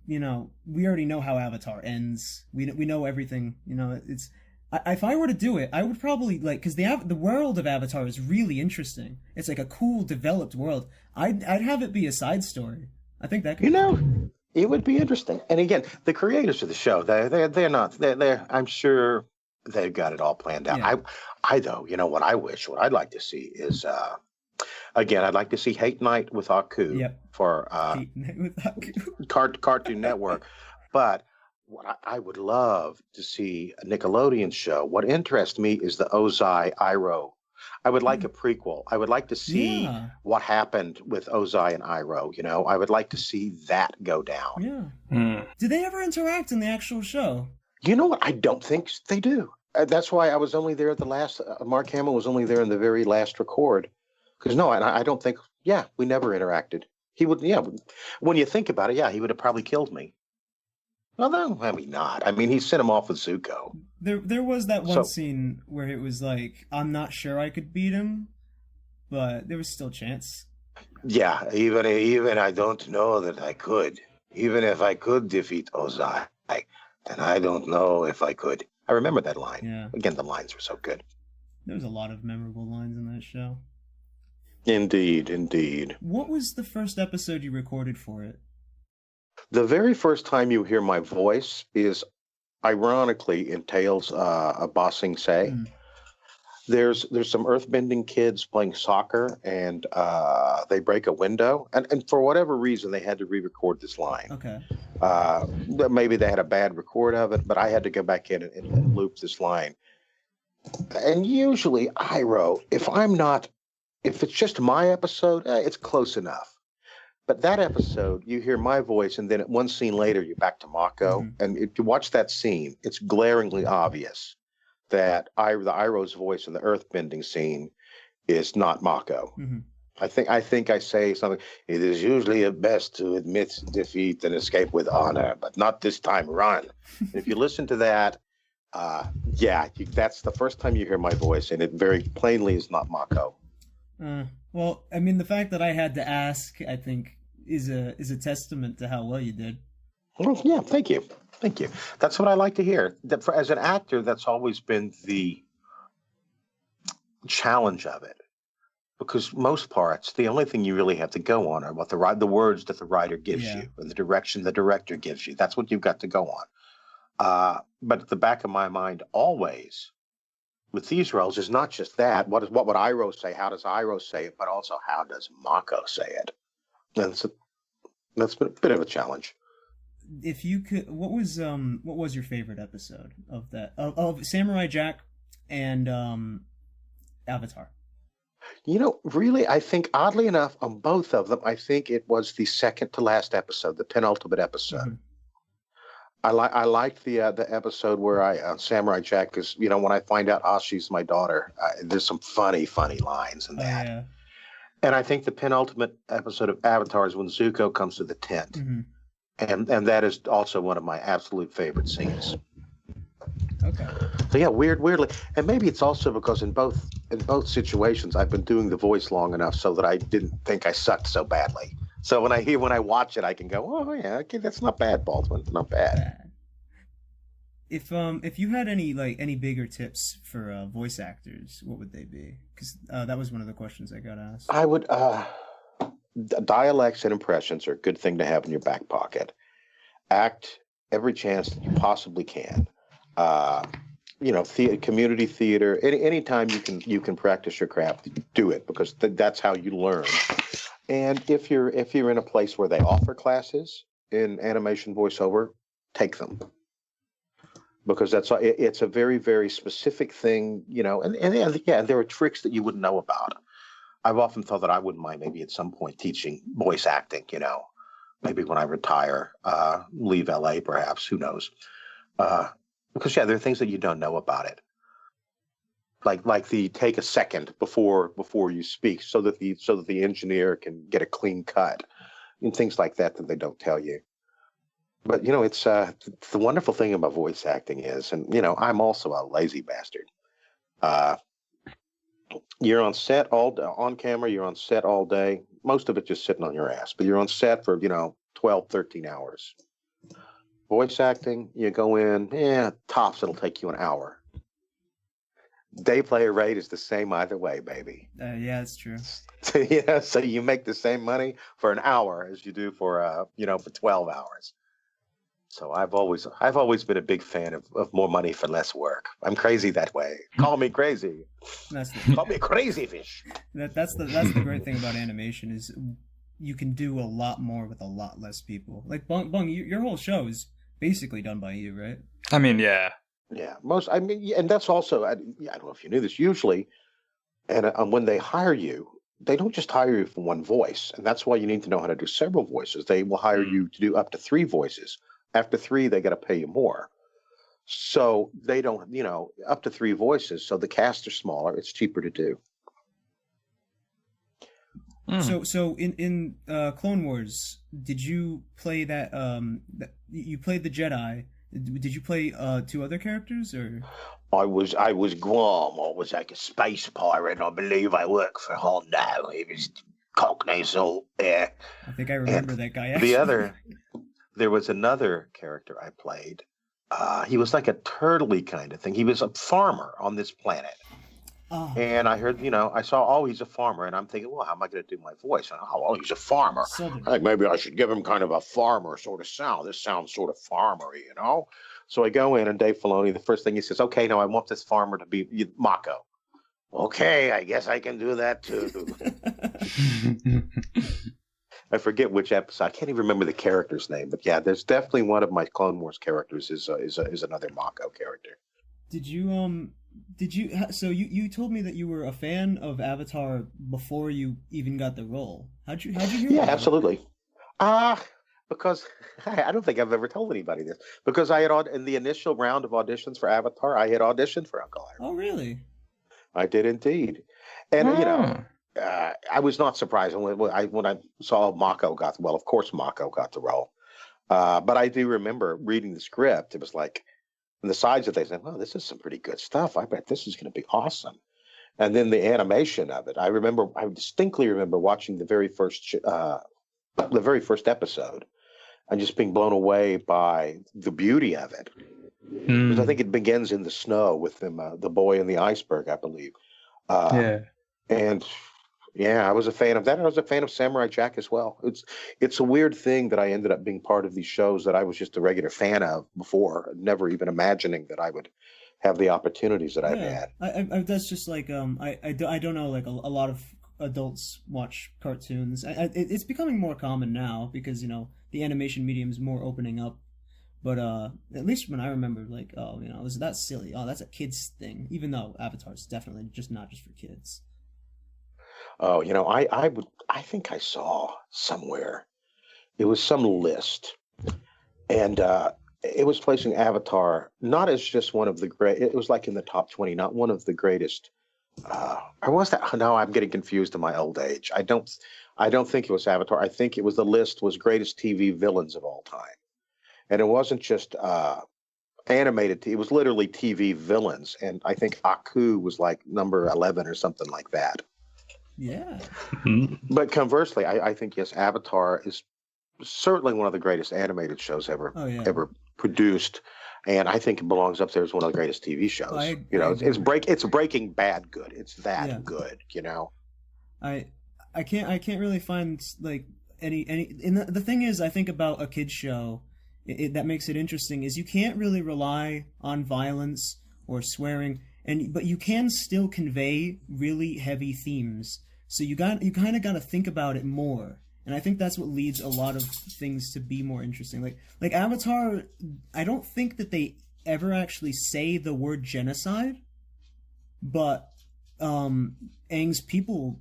we already know how Avatar ends. We know everything. It's if I were to do it, I would probably because the world of Avatar is really interesting. It's like a cool, developed world. I'd have it be a side story. I think that could it would be interesting. And again, the creators of the show, they're not they're I'm sure they've got it all planned out. Yeah. I though, what I'd like to see is again, I'd like to see Hate Night with Aku for Hate Night with Aku. Cartoon Network. But what I would love to see a Nickelodeon show. What interests me is the Ozai Iroh. I would like a prequel. I would like to see what happened with Ozai and Iroh. I would like to see that go down. Yeah. Do they ever interact in the actual show? You know what? I don't think they do. That's why I was only there at the last. Mark Hamill was only there in the very last record. Because I don't think. Yeah, we never interacted. He would. Yeah, when you think about it, yeah, he would have probably killed me. Well, maybe not. I mean, he sent him off with Zuko. There was that one scene where it was like, I'm not sure I could beat him, but there was still a chance. Yeah, even I don't know that I could. Even if I could defeat Ozai, and I don't know if I could. I remember that line. Yeah. Again, the lines were so good. There was a lot of memorable lines in that show. Indeed. What was the first episode you recorded for it? The very first time you hear my voice is, ironically, in Tales of Ba Sing Se. There's some earthbending kids playing soccer, and they break a window, and for whatever reason they had to re-record this line. Okay. Maybe they had a bad record of it, but I had to go back in and loop this line. And usually, Iroh, if it's just my episode, it's close enough. But that episode, you hear my voice, and then one scene later, you're back to Mako. And if you watch that scene, it's glaringly obvious that the Iroh's voice in the earthbending scene is not Mako. I think I say something. It is usually best to admit defeat and escape with honor, but not this time. Run. If you listen to that, that's the first time you hear my voice, and it very plainly is not Mako. Well, I mean, the fact that I had to ask, I think, is a testament to how well you did. Well, yeah, thank you. That's what I like to hear. As an actor, that's always been the challenge of it, because most parts, the only thing you really have to go on are what the words that the writer gives you, and the direction the director gives you. That's what you've got to go on. But at the back of my mind, always, with these roles, is not just that. What would Iroh say? How does Iroh say it? But also, how does Mako say it? That's been a bit of a challenge. If you could, what was your favorite episode of that of Samurai Jack and Avatar? Really, I think oddly enough, on both of them, I think it was the second to last episode, the penultimate episode. I liked the episode where Samurai Jack is, when I find out Ashi's my daughter, there's some funny lines in that. Yeah. And I think the penultimate episode of Avatar is when Zuko comes to the tent. And that is also one of my absolute favorite scenes. Okay. So yeah, weirdly, and maybe it's also because in both situations I've been doing the voice long enough so that I didn't think I sucked so badly. So when I watch it, I can go, oh yeah, okay, that's not bad, Baldwin, not bad. If you had any bigger tips for voice actors, what would they be? Because that was one of the questions I got asked. I would. Dialects and impressions are a good thing to have in your back pocket. Act every chance that you possibly can. Community theater. Anytime you can practice your craft, do it, because that's how you learn. And if you're in a place where they offer classes in animation voiceover, take them, because it's a very, very specific thing. And there are tricks that you wouldn't know about. I've often thought that I wouldn't mind maybe at some point teaching voice acting, maybe when I retire, leave LA perhaps, who knows? Because there are things that you don't know about it. Like the take a second before you speak so that the engineer can get a clean cut, and things like that they don't tell you. But it's the wonderful thing about voice acting is, and I'm also a lazy bastard. You're on set on camera. You're on set all day. Most of it just sitting on your ass, but you're on set for 12, 13 hours. Voice acting, you go in, tops it'll take you an hour. Day player rate is the same either way, baby. Yeah, that's true. So you make the same money for an hour as you do for for 12 hours. So I've always been a big fan of more money for less work. I'm crazy that way. Call me crazy. Call me crazy fish. That's the great thing about animation is you can do a lot more with a lot less people. Like Bung, your whole show is basically done by you, right? I mean, yeah. Yeah, and that's also, I don't know if you knew this, usually, and when they hire you, they don't just hire you for one voice, and that's why you need to know how to do several voices. They will hire you to do up to 3 voices. After 3, they got to pay you more. So they don't, up to 3 voices, so the casts are smaller, it's cheaper to do. So in Clone Wars, did you play that you played the Jedi? Did you play 2 other characters or? I was Guam. I was like a space pirate. And I believe I worked for Hondo. He was Cockney, so yeah. I think I remember that guy. Actually. There was another character I played. He was like a turtley kind of thing. He was a farmer on this planet. Oh. And I heard, I saw, he's a farmer. And I'm thinking, well, how am I going to do my voice? He's a farmer. Southern. I think maybe I should give him kind of a farmer sort of sound. This sounds sort of farmery, So I go in, and Dave Filoni, the first thing he says, okay, now I want this farmer to be Mako. Okay, I guess I can do that too. I forget which episode. I can't even remember the character's name. But yeah, there's definitely one of my Clone Wars characters is another Mako character. Did you so you told me that you were a fan of Avatar before you even got the role. How'd you hear? Yeah, absolutely. Because I don't think I've ever told anybody this. Because I had in the initial round of auditions for Avatar, I had auditioned for Uncle Iroh. Oh, really? I did indeed, and I was not surprised when I saw Mako of course Mako got the role. But I do remember reading the script. It was like, on the sides that they said, "Oh, this is some pretty good stuff. I bet this is going to be awesome." And then the animation of it, I distinctly remember watching the very first episode, and just being blown away by the beauty of it. Because I think it begins in the snow with them, the boy and the iceberg, I believe. And yeah, I was a fan of that. And I was a fan of Samurai Jack as well. It's a weird thing that I ended up being part of these shows that I was just a regular fan of before, never even imagining that I would have the opportunities that I've had. I that's just like I don't know, like a lot of adults watch cartoons. It's becoming more common now because the animation medium is more opening up. But at least when I remember, like, that's silly. Oh, that's a kid's thing. Even though Avatar's definitely not just for kids. Oh, I think I saw somewhere. It was some list, and it was placing Avatar not as just one of the great. It was like in the top 20, not one of the greatest. Or was that? No, I'm getting confused in my old age. I don't think it was Avatar. I think it was the list was greatest TV villains of all time. And it wasn't just animated. It was literally TV villains. And I think Aku was like number 11 or something like that. Yeah. But conversely, I think, yes, Avatar is certainly one of the greatest animated shows ever produced. And I think it belongs up there as one of the greatest TV shows. It's Breaking Bad good. It's that good, I can't really find like any and the thing is, I think about a kid's show that makes it interesting is you can't really rely on violence or swearing, but you can still convey really heavy themes. So you kind of got to think about it more, and I think that's what leads a lot of things to be more interesting. Like Avatar, I don't think that they ever actually say the word genocide, but Aang's people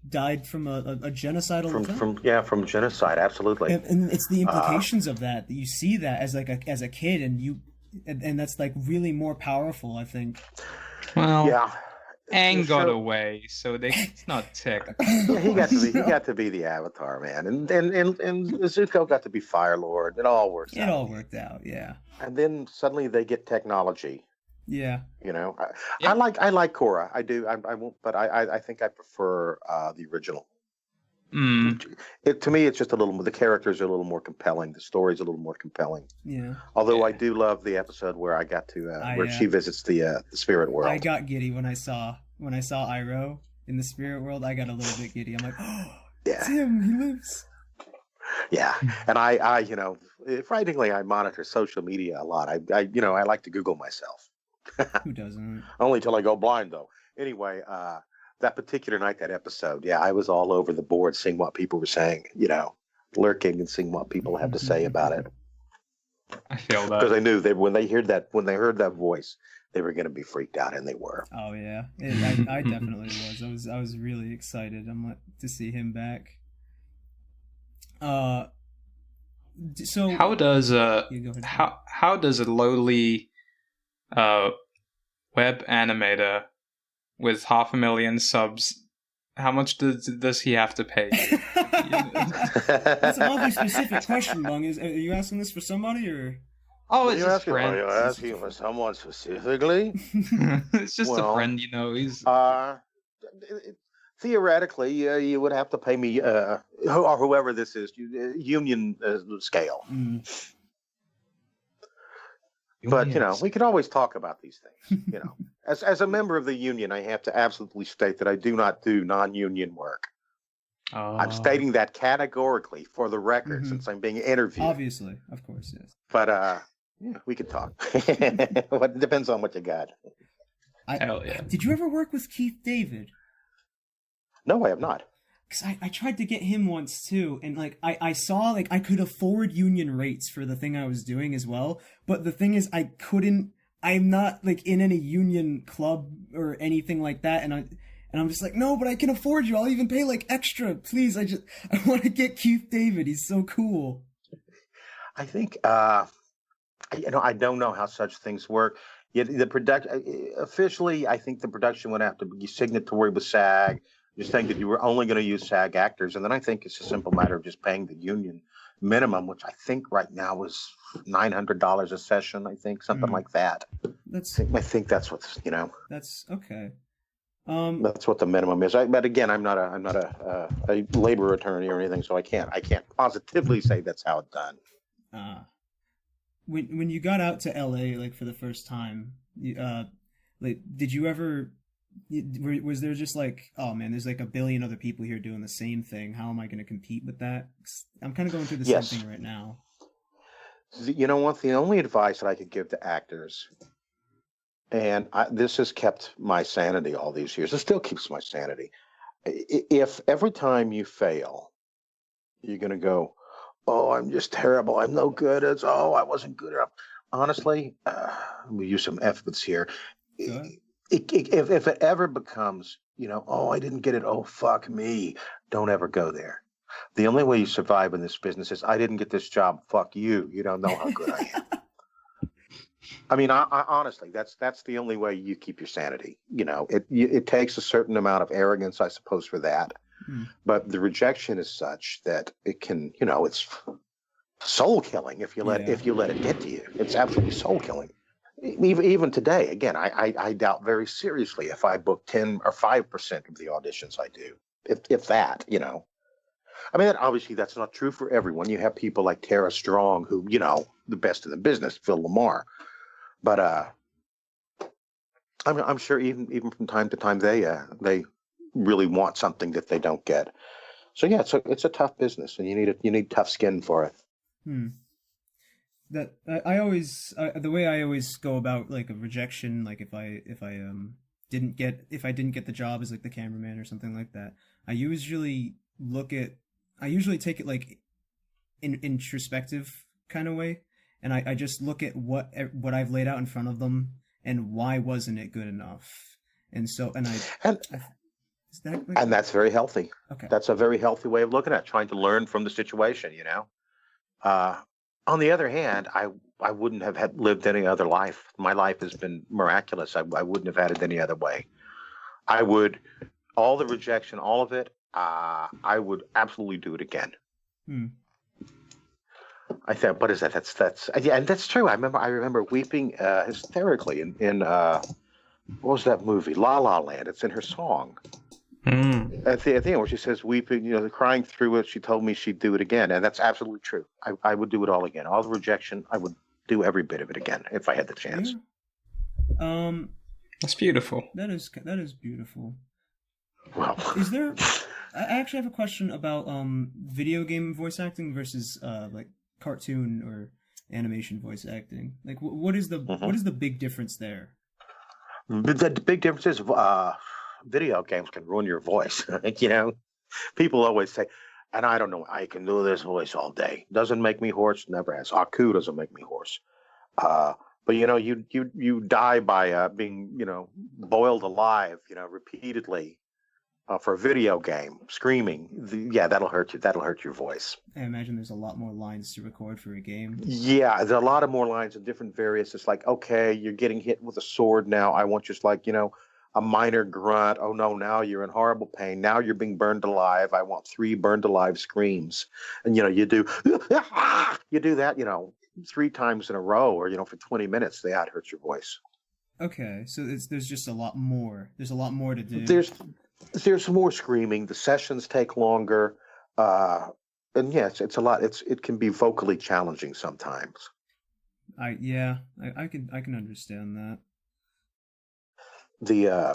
died from a genocidal event. From genocide, absolutely. And it's the implications of that you see that as a kid, and that's like really more powerful, I think. Well, yeah. Aang got away, so it's not technical. Yeah, he got to be the Avatar, man, and Zuko got to be Fire Lord. It all worked out. It all worked out, yeah. And then suddenly they get technology. Yeah. You know, I like Korra. I do. I won't, but I think I prefer the original. To me, it's just a little. The characters are a little more compelling. The story's a little more compelling. Yeah. Although I do love the episode where I got to where she visits the spirit world. I got giddy when I saw Iroh in the spirit world. I got a little bit giddy. I'm like, oh, it's him. He lives. Yeah, and I you know, frighteningly, I monitor social media a lot. I like to Google myself. Who doesn't? Only till I go blind, though. Anyway, that particular night, that episode, I was all over the board seeing what people were saying, lurking and seeing what people have to say about it. I feel that. Because I knew when they heard that voice, they were going to be freaked out, and they were. Oh, yeah. I definitely was. I was really excited to see him back. So how does a lowly web animator with 500,000 subs, how much does he have to pay you? That's an oddly specific question, Bung. Are you asking this for somebody or? Oh, it's just a friend. Are you asking for someone specifically? It's just a friend, He's theoretically, you would have to pay me, or whoever this is, union scale. But we can always talk about these things. As a member of the union, I have to absolutely state that I do not do non-union work. I'm stating that categorically for the record, since I'm being interviewed. Obviously, of course, yes. But we can talk. It depends on what you got. Hell yeah! Did you ever work with Keith David? No, I have not. Because I tried to get him once too, and I saw I could afford union rates for the thing I was doing as well, but the thing is I'm not in any union club or anything like that, and I'm just like, no, but I can afford you, I'll even pay extra, please, I want to get Keith David, he's so cool. I think, I don't know how such things work. Yet officially, I think the production would have to be signatory with SAG. Just saying that you were only going to use SAG actors, and then I think it's a simple matter of just paying the union minimum, which I think right now is $900 a session. I think something like that. I think that's what's That's okay. That's what the minimum is. But again, I'm not a labor attorney or anything, so I can't positively say that's how it's done. When you got out to LA for the first time, did you ever? Was there just oh man, there's a billion other people here doing the same thing. How am I going to compete with that? I'm kind of going through the same thing right now. You know what? The only advice that I could give to actors, and this has kept my sanity all these years. It still keeps my sanity. If every time you fail, you're going to go, oh, I'm just terrible. I'm no good. I wasn't good enough. Honestly, we use some F-words here. If it ever becomes, oh, I didn't get it, oh, fuck me, don't ever go there. The only way you survive in this business is, I didn't get this job, fuck you. You don't know how good I am. I mean, I honestly, that's the only way you keep your sanity. It takes a certain amount of arrogance, I suppose, for that. But the rejection is such that it can, it's soul killing if you let it get to you. It's absolutely soul killing. Even today, again, I doubt very seriously if I book 10 or 5% of the auditions I do, if that, I mean, obviously that's not true for everyone. You have people like Tara Strong, who, the best in the business, Phil Lamar, but I'm sure even from time to time they really want something that they don't get. So yeah, it's a tough business, and you need tough skin for it. That I always the way I always go about a rejection, if I didn't get the job as the cameraman or something like that, I usually take it in introspective kind of way, and I just look at what I've laid out in front of them and why wasn't it good enough, and that's very healthy. Okay, that's a very healthy way of looking at it, trying to learn from the situation. On the other hand, I wouldn't have lived any other life. My life has been miraculous. I wouldn't have had it any other way. All the rejection, all of it, I would absolutely do it again. I said, what is that? That's yeah, and that's true. I remember weeping hysterically in what was that movie? La La Land. It's in her song. At the end where she says weeping, crying through it. She told me she'd do it again, and that's absolutely true. I would do it all again. All the rejection, I would do every bit of it again if I had the chance. Yeah. That's beautiful. That is beautiful. Well, is there? I actually have a question about video game voice acting versus like cartoon or animation voice acting. Like, what is the big difference there? The big difference is video games can ruin your voice. People always say, and I don't know, I can do this voice all day. Doesn't make me hoarse, never has. Aku doesn't make me hoarse. But you die by being boiled alive repeatedly for a video game, screaming. That'll hurt you. That'll hurt your voice. I imagine there's a lot more lines to record for a game. Yeah, there's a lot of more lines and different variants. It's like, okay, you're getting hit with a sword now. I want just like a minor grunt. Oh no, now you're in horrible pain. Now you're being burned alive. I want 3 burned alive screams. And you do you do that 3 times in a row, or for 20 minutes. That hurts your voice. Okay, so there's just a lot more. There's a lot more to do. There's more screaming. The sessions take longer, and yes, it's a lot. It can be vocally challenging sometimes. I can understand that. I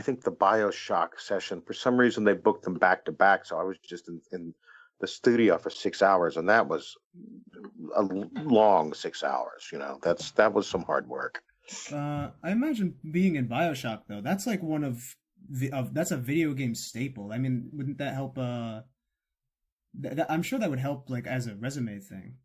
think the BioShock session, for some reason they booked them back to back, so I was just in the studio for 6 hours, and that was a long 6 hours. That was some hard work. I imagine being in BioShock though, that's like one of that's a video game staple. I mean, wouldn't that help? I'm sure that would help, like, as a resume thing.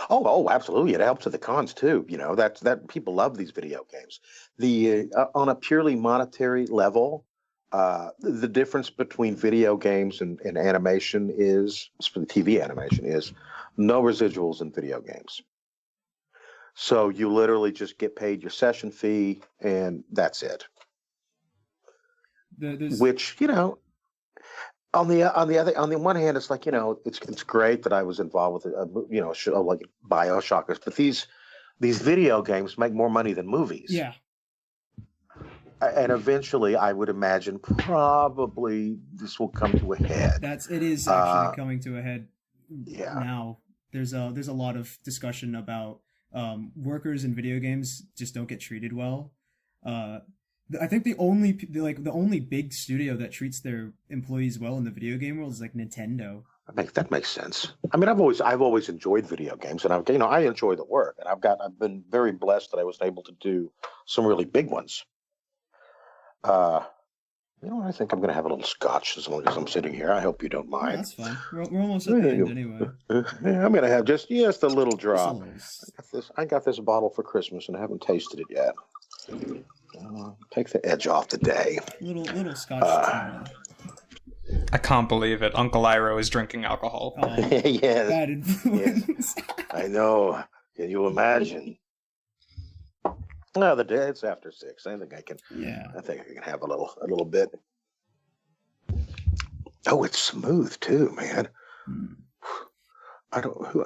Oh, absolutely! It helps with the cons too. That people love these video games. The on a purely monetary level, the difference between video games and animation is, for the TV animation, is no residuals in video games. So you literally just get paid your session fee, and that's it. Which on the one hand, it's like it's great that I was involved with a show like BioShockers, but these video games make more money than movies. Yeah. And eventually, I would imagine probably this will come to a head. It is actually coming to a head. Yeah. Now there's a lot of discussion about workers in video games just don't get treated well. I think the only big studio that treats their employees well in the video game world is like Nintendo. That makes sense. I mean, I've always enjoyed video games, and I enjoy the work, and I've been very blessed that I was able to do some really big ones. I think I'm going to have a little scotch as long as I'm sitting here. I hope you don't mind. Oh, that's fine. We're almost at the end anyway. I'm going to have just a little drop. I got this bottle for Christmas, and I haven't tasted it yet. Take the edge off the day. Little scotch. I can't believe it. Uncle Iroh is drinking alcohol. Oh, yeah, bad influence. Yeah. I know. Can you imagine? Well, it's after 6. I think I can. Yeah. I think I can have a little bit. Oh, it's smooth too, man.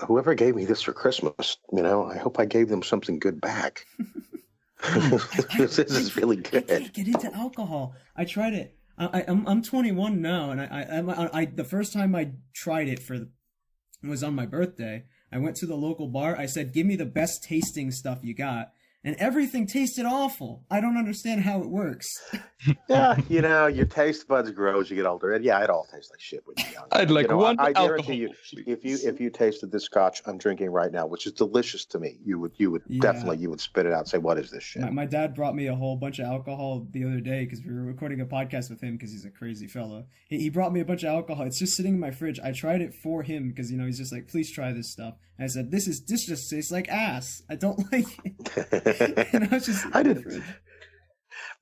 Whoever gave me this for Christmas, I hope I gave them something good back. This is really good. I can't get into alcohol. I tried it. I'm 21 now, and I the first time I tried it was on my birthday. I went to the local bar. I said, "Give me the best tasting stuff you got." And everything tasted awful. I don't understand how it works. Yeah, your taste buds grow as you get older. And yeah, it all tastes like shit when you're young. I'd like one I alcohol, guarantee you, please. if you tasted this scotch I'm drinking right now, which is delicious to me, you would definitely spit it out and say, "What is this shit?" My dad brought me a whole bunch of alcohol the other day because we were recording a podcast with him because he's a crazy fella. He brought me a bunch of alcohol. It's just sitting in my fridge. I tried it for him because he's just like, "Please try this stuff." And I said, "This just tastes like ass. I don't like it." And I was just I did.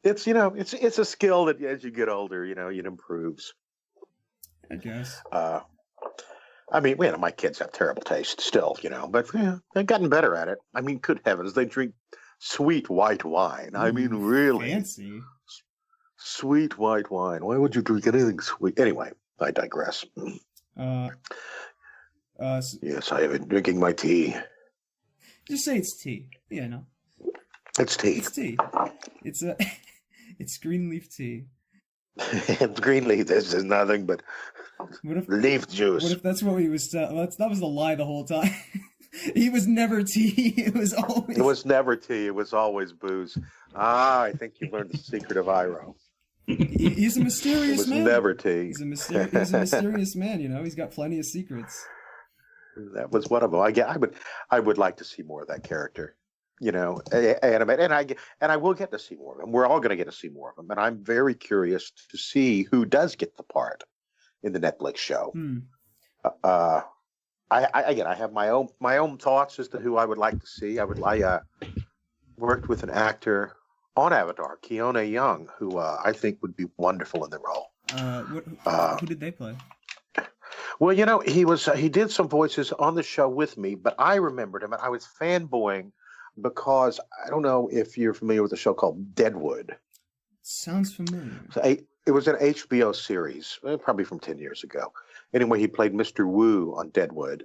It's it's a skill that as you get older, it improves. I guess. I mean, my kids have terrible taste still, but they've gotten better at it. I mean, good heavens, they drink sweet white wine. I mean, really fancy. Sweet white wine. Why would you drink anything sweet? Anyway, I digress. Yes, I have been drinking my tea. Just say it's tea. Yeah, no. It's tea. It's tea. It's it's green leaf tea. It's green leaf. This is nothing but leaf juice. What if that's what he was? That was the lie the whole time. He was never tea. It was always. It was never tea. It was always booze. I think you learned the secret of Iroh. He's a mysterious man. It was never tea. He's a mysterious man. You know, he's got plenty of secrets. That was one of them. I would like to see more of that character. You know, animate, and I will get to see more of him. We're all going to get to see more of him, and I'm very curious to see who does get the part in the Netflix show. I have my own thoughts as to who I would like to see. I worked with an actor on Avatar, Keone Young, who I think would be wonderful in the role. Who did they play? Well, you know, he did some voices on the show with me, but I remembered him, and I was fanboying because I don't know if you're familiar with a show called Deadwood. Sounds familiar. So it was an HBO series, probably from 10 years ago. Anyway, he played Mr. Wu on Deadwood,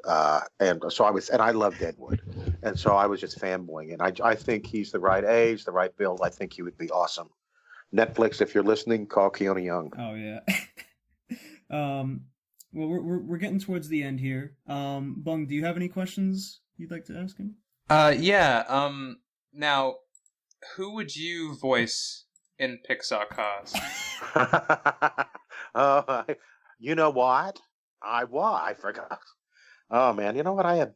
and I love Deadwood, and so I was just fanboying, and I think he's the right age, the right build. I think he would be awesome. Netflix, if you're listening, call Keone Young. Oh yeah. Well, we're getting towards the end here. Bung, do you have any questions you'd like to ask him? Yeah. Now, who would you voice in Pixar Cars? You know what? I forgot. Oh man, you know what? I have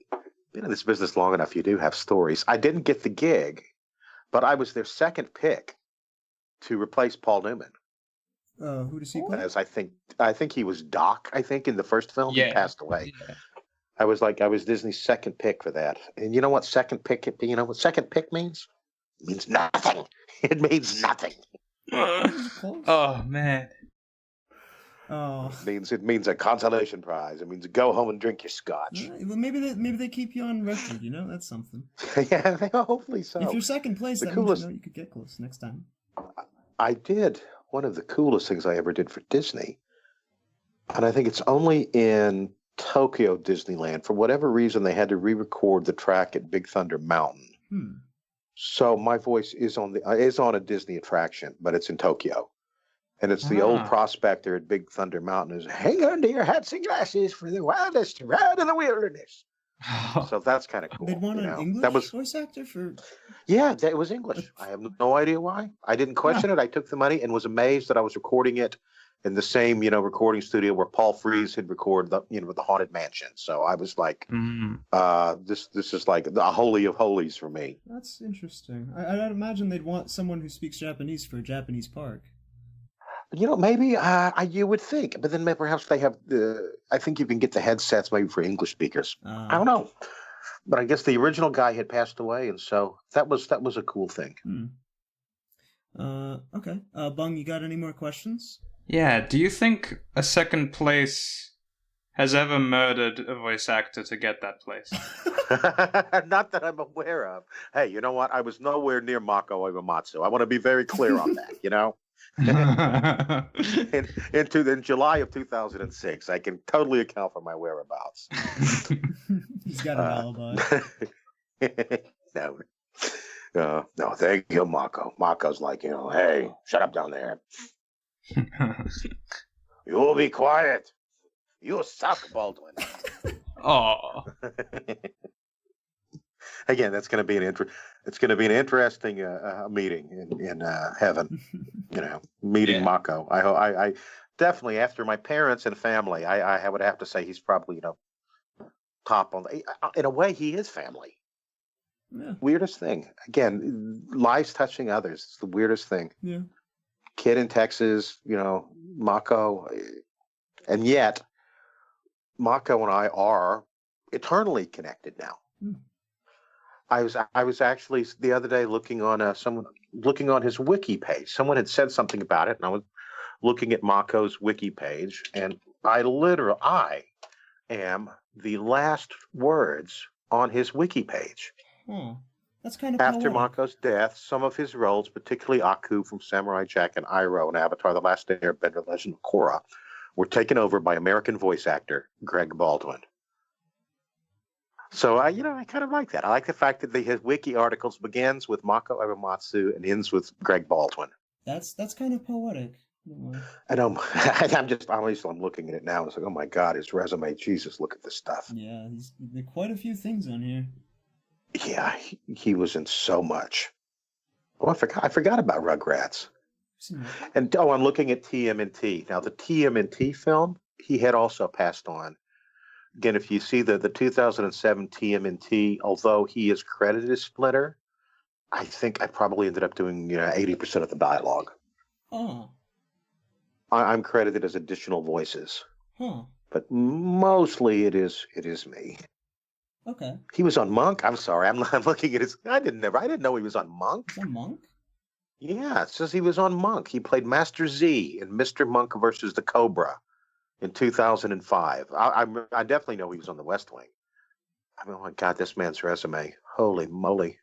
been in this business long enough. You do have stories. I didn't get the gig, but I was their second pick to replace Paul Newman. Who does he play? As I think he was Doc. I think in the first film he passed away. Yeah. I was Disney's second pick for that. And you know what second pick? You know what second pick means? It means nothing. It means nothing. Oh man. Oh. It means a consolation prize. It means go home and drink your scotch. Well, maybe they keep you on record. You know, that's something. Yeah, hopefully so. If you're second place, that means you could get close next time. I did one of the coolest things I ever did for Disney, and I think it's only in Tokyo Disneyland. For whatever reason, they had to re-record the track at Big Thunder Mountain. So my voice is on a Disney attraction, but it's in Tokyo. And it's the old prospector at Big Thunder Mountain who's hang on to your hats and glasses for the wildest ride in the wilderness. So that's kind of cool. They'd want an English voice actor for... Yeah, it was English. I have no idea why. I didn't question it. I took the money and was amazed that I was recording it in the same, recording studio where Paul Frees had recorded the Haunted Mansion. So I was like, this is like the holy of holies for me. That's interesting. I'd imagine they'd want someone who speaks Japanese for a Japanese park. Maybe you would think, but then maybe perhaps they have I think you can get the headsets maybe for English speakers. I don't know, but I guess the original guy had passed away, and so that was a cool thing. Okay. Bung, you got any more questions? Yeah. Do you think a second place has ever murdered a voice actor to get that place? Not that I'm aware of. Hey, you know what? I was nowhere near Mako Iwamatsu. I want to be very clear on that. In July of 2006, I can totally account for my whereabouts. He's got an alibi. No, thank you, Mako. Mako's like, hey, shut up down there. You'll be quiet. You suck, Baldwin. Oh. Again, that's going to be an interesting meeting in heaven. Meeting Mako. I definitely, after my parents and family, I would have to say he's probably top on. In a way, he is family. Yeah. Weirdest thing. Again, lives touching others. It's the weirdest thing. Yeah. Kid in Texas, Mako, and yet Mako and I are eternally connected now. I was actually the other day looking on his wiki page. Someone had said something about it, and I was looking at Mako's wiki page, and I am the last words on his wiki page. That's kind of after poetic. Mako's death. Some of his roles, particularly Aku from Samurai Jack and Iroh and Avatar: The Last Airbender, Legend of Korra, were taken over by American voice actor Greg Baldwin. So I kind of like that. I like the fact that his wiki articles begins with Mako Uematsu and ends with Greg Baldwin. That's kind of poetic. I know. I'm looking at it now. It's like, oh my God, his resume. Jesus, look at this stuff. Yeah, there are quite a few things on here. Yeah, he was in so much. Oh, I forgot about Rugrats. And I'm looking at TMNT. Now, the TMNT film, he had also passed on. Again, if you see the 2007 TMNT, although he is credited as Splinter, I think I probably ended up doing 80% of the dialogue. Oh. I'm credited as additional voices. Huh. But mostly it is me. Okay. He was on Monk. I'm sorry. I'm looking at his. I didn't know he was on Monk. He's on Monk? Yeah, it says he was on Monk. He played Master Z in Mr. Monk versus the Cobra in 2005. I definitely know he was on The West Wing. I mean, oh my God, this man's resume. Holy moly.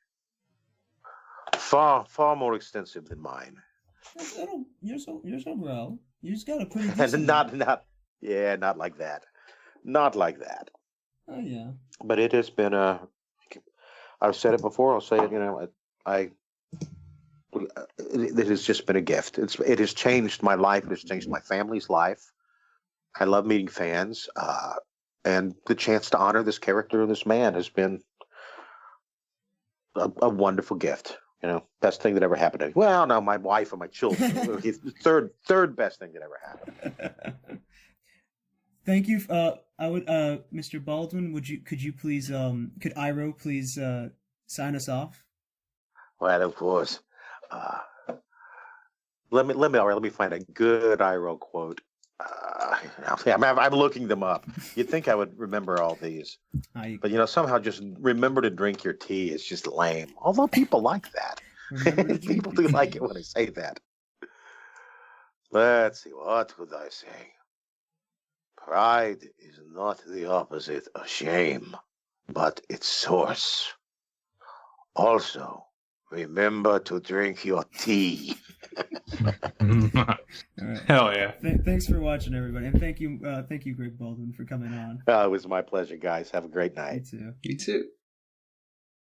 Far more extensive than mine. You're so bro. You just got a pretty And not like that. Not like that. Oh yeah. But it has been I've said it before. I'll say it. It has just been a gift. It has changed my life. It has changed my family's life. I love meeting fans, and the chance to honor this character and this man has been a wonderful gift. Best thing that ever happened to me. Well, no, my wife and my children. third best thing that ever happened. Thank you. I would, Mr. Baldwin, could you please, could Iroh please sign us off? Well, of course. Let me find a good Iroh quote. I'm looking them up. You'd think I would remember all these, but somehow just remember to drink your tea is just lame. Although people like that. People do like it when I say that. Let's see, what would I say? Pride is not the opposite of shame, but its source. Also, remember to drink your tea. Right. Hell yeah. Thanks for watching, everybody. And thank you, Greg Baldwin, for coming on. It was my pleasure, guys. Have a great night. You too. You too.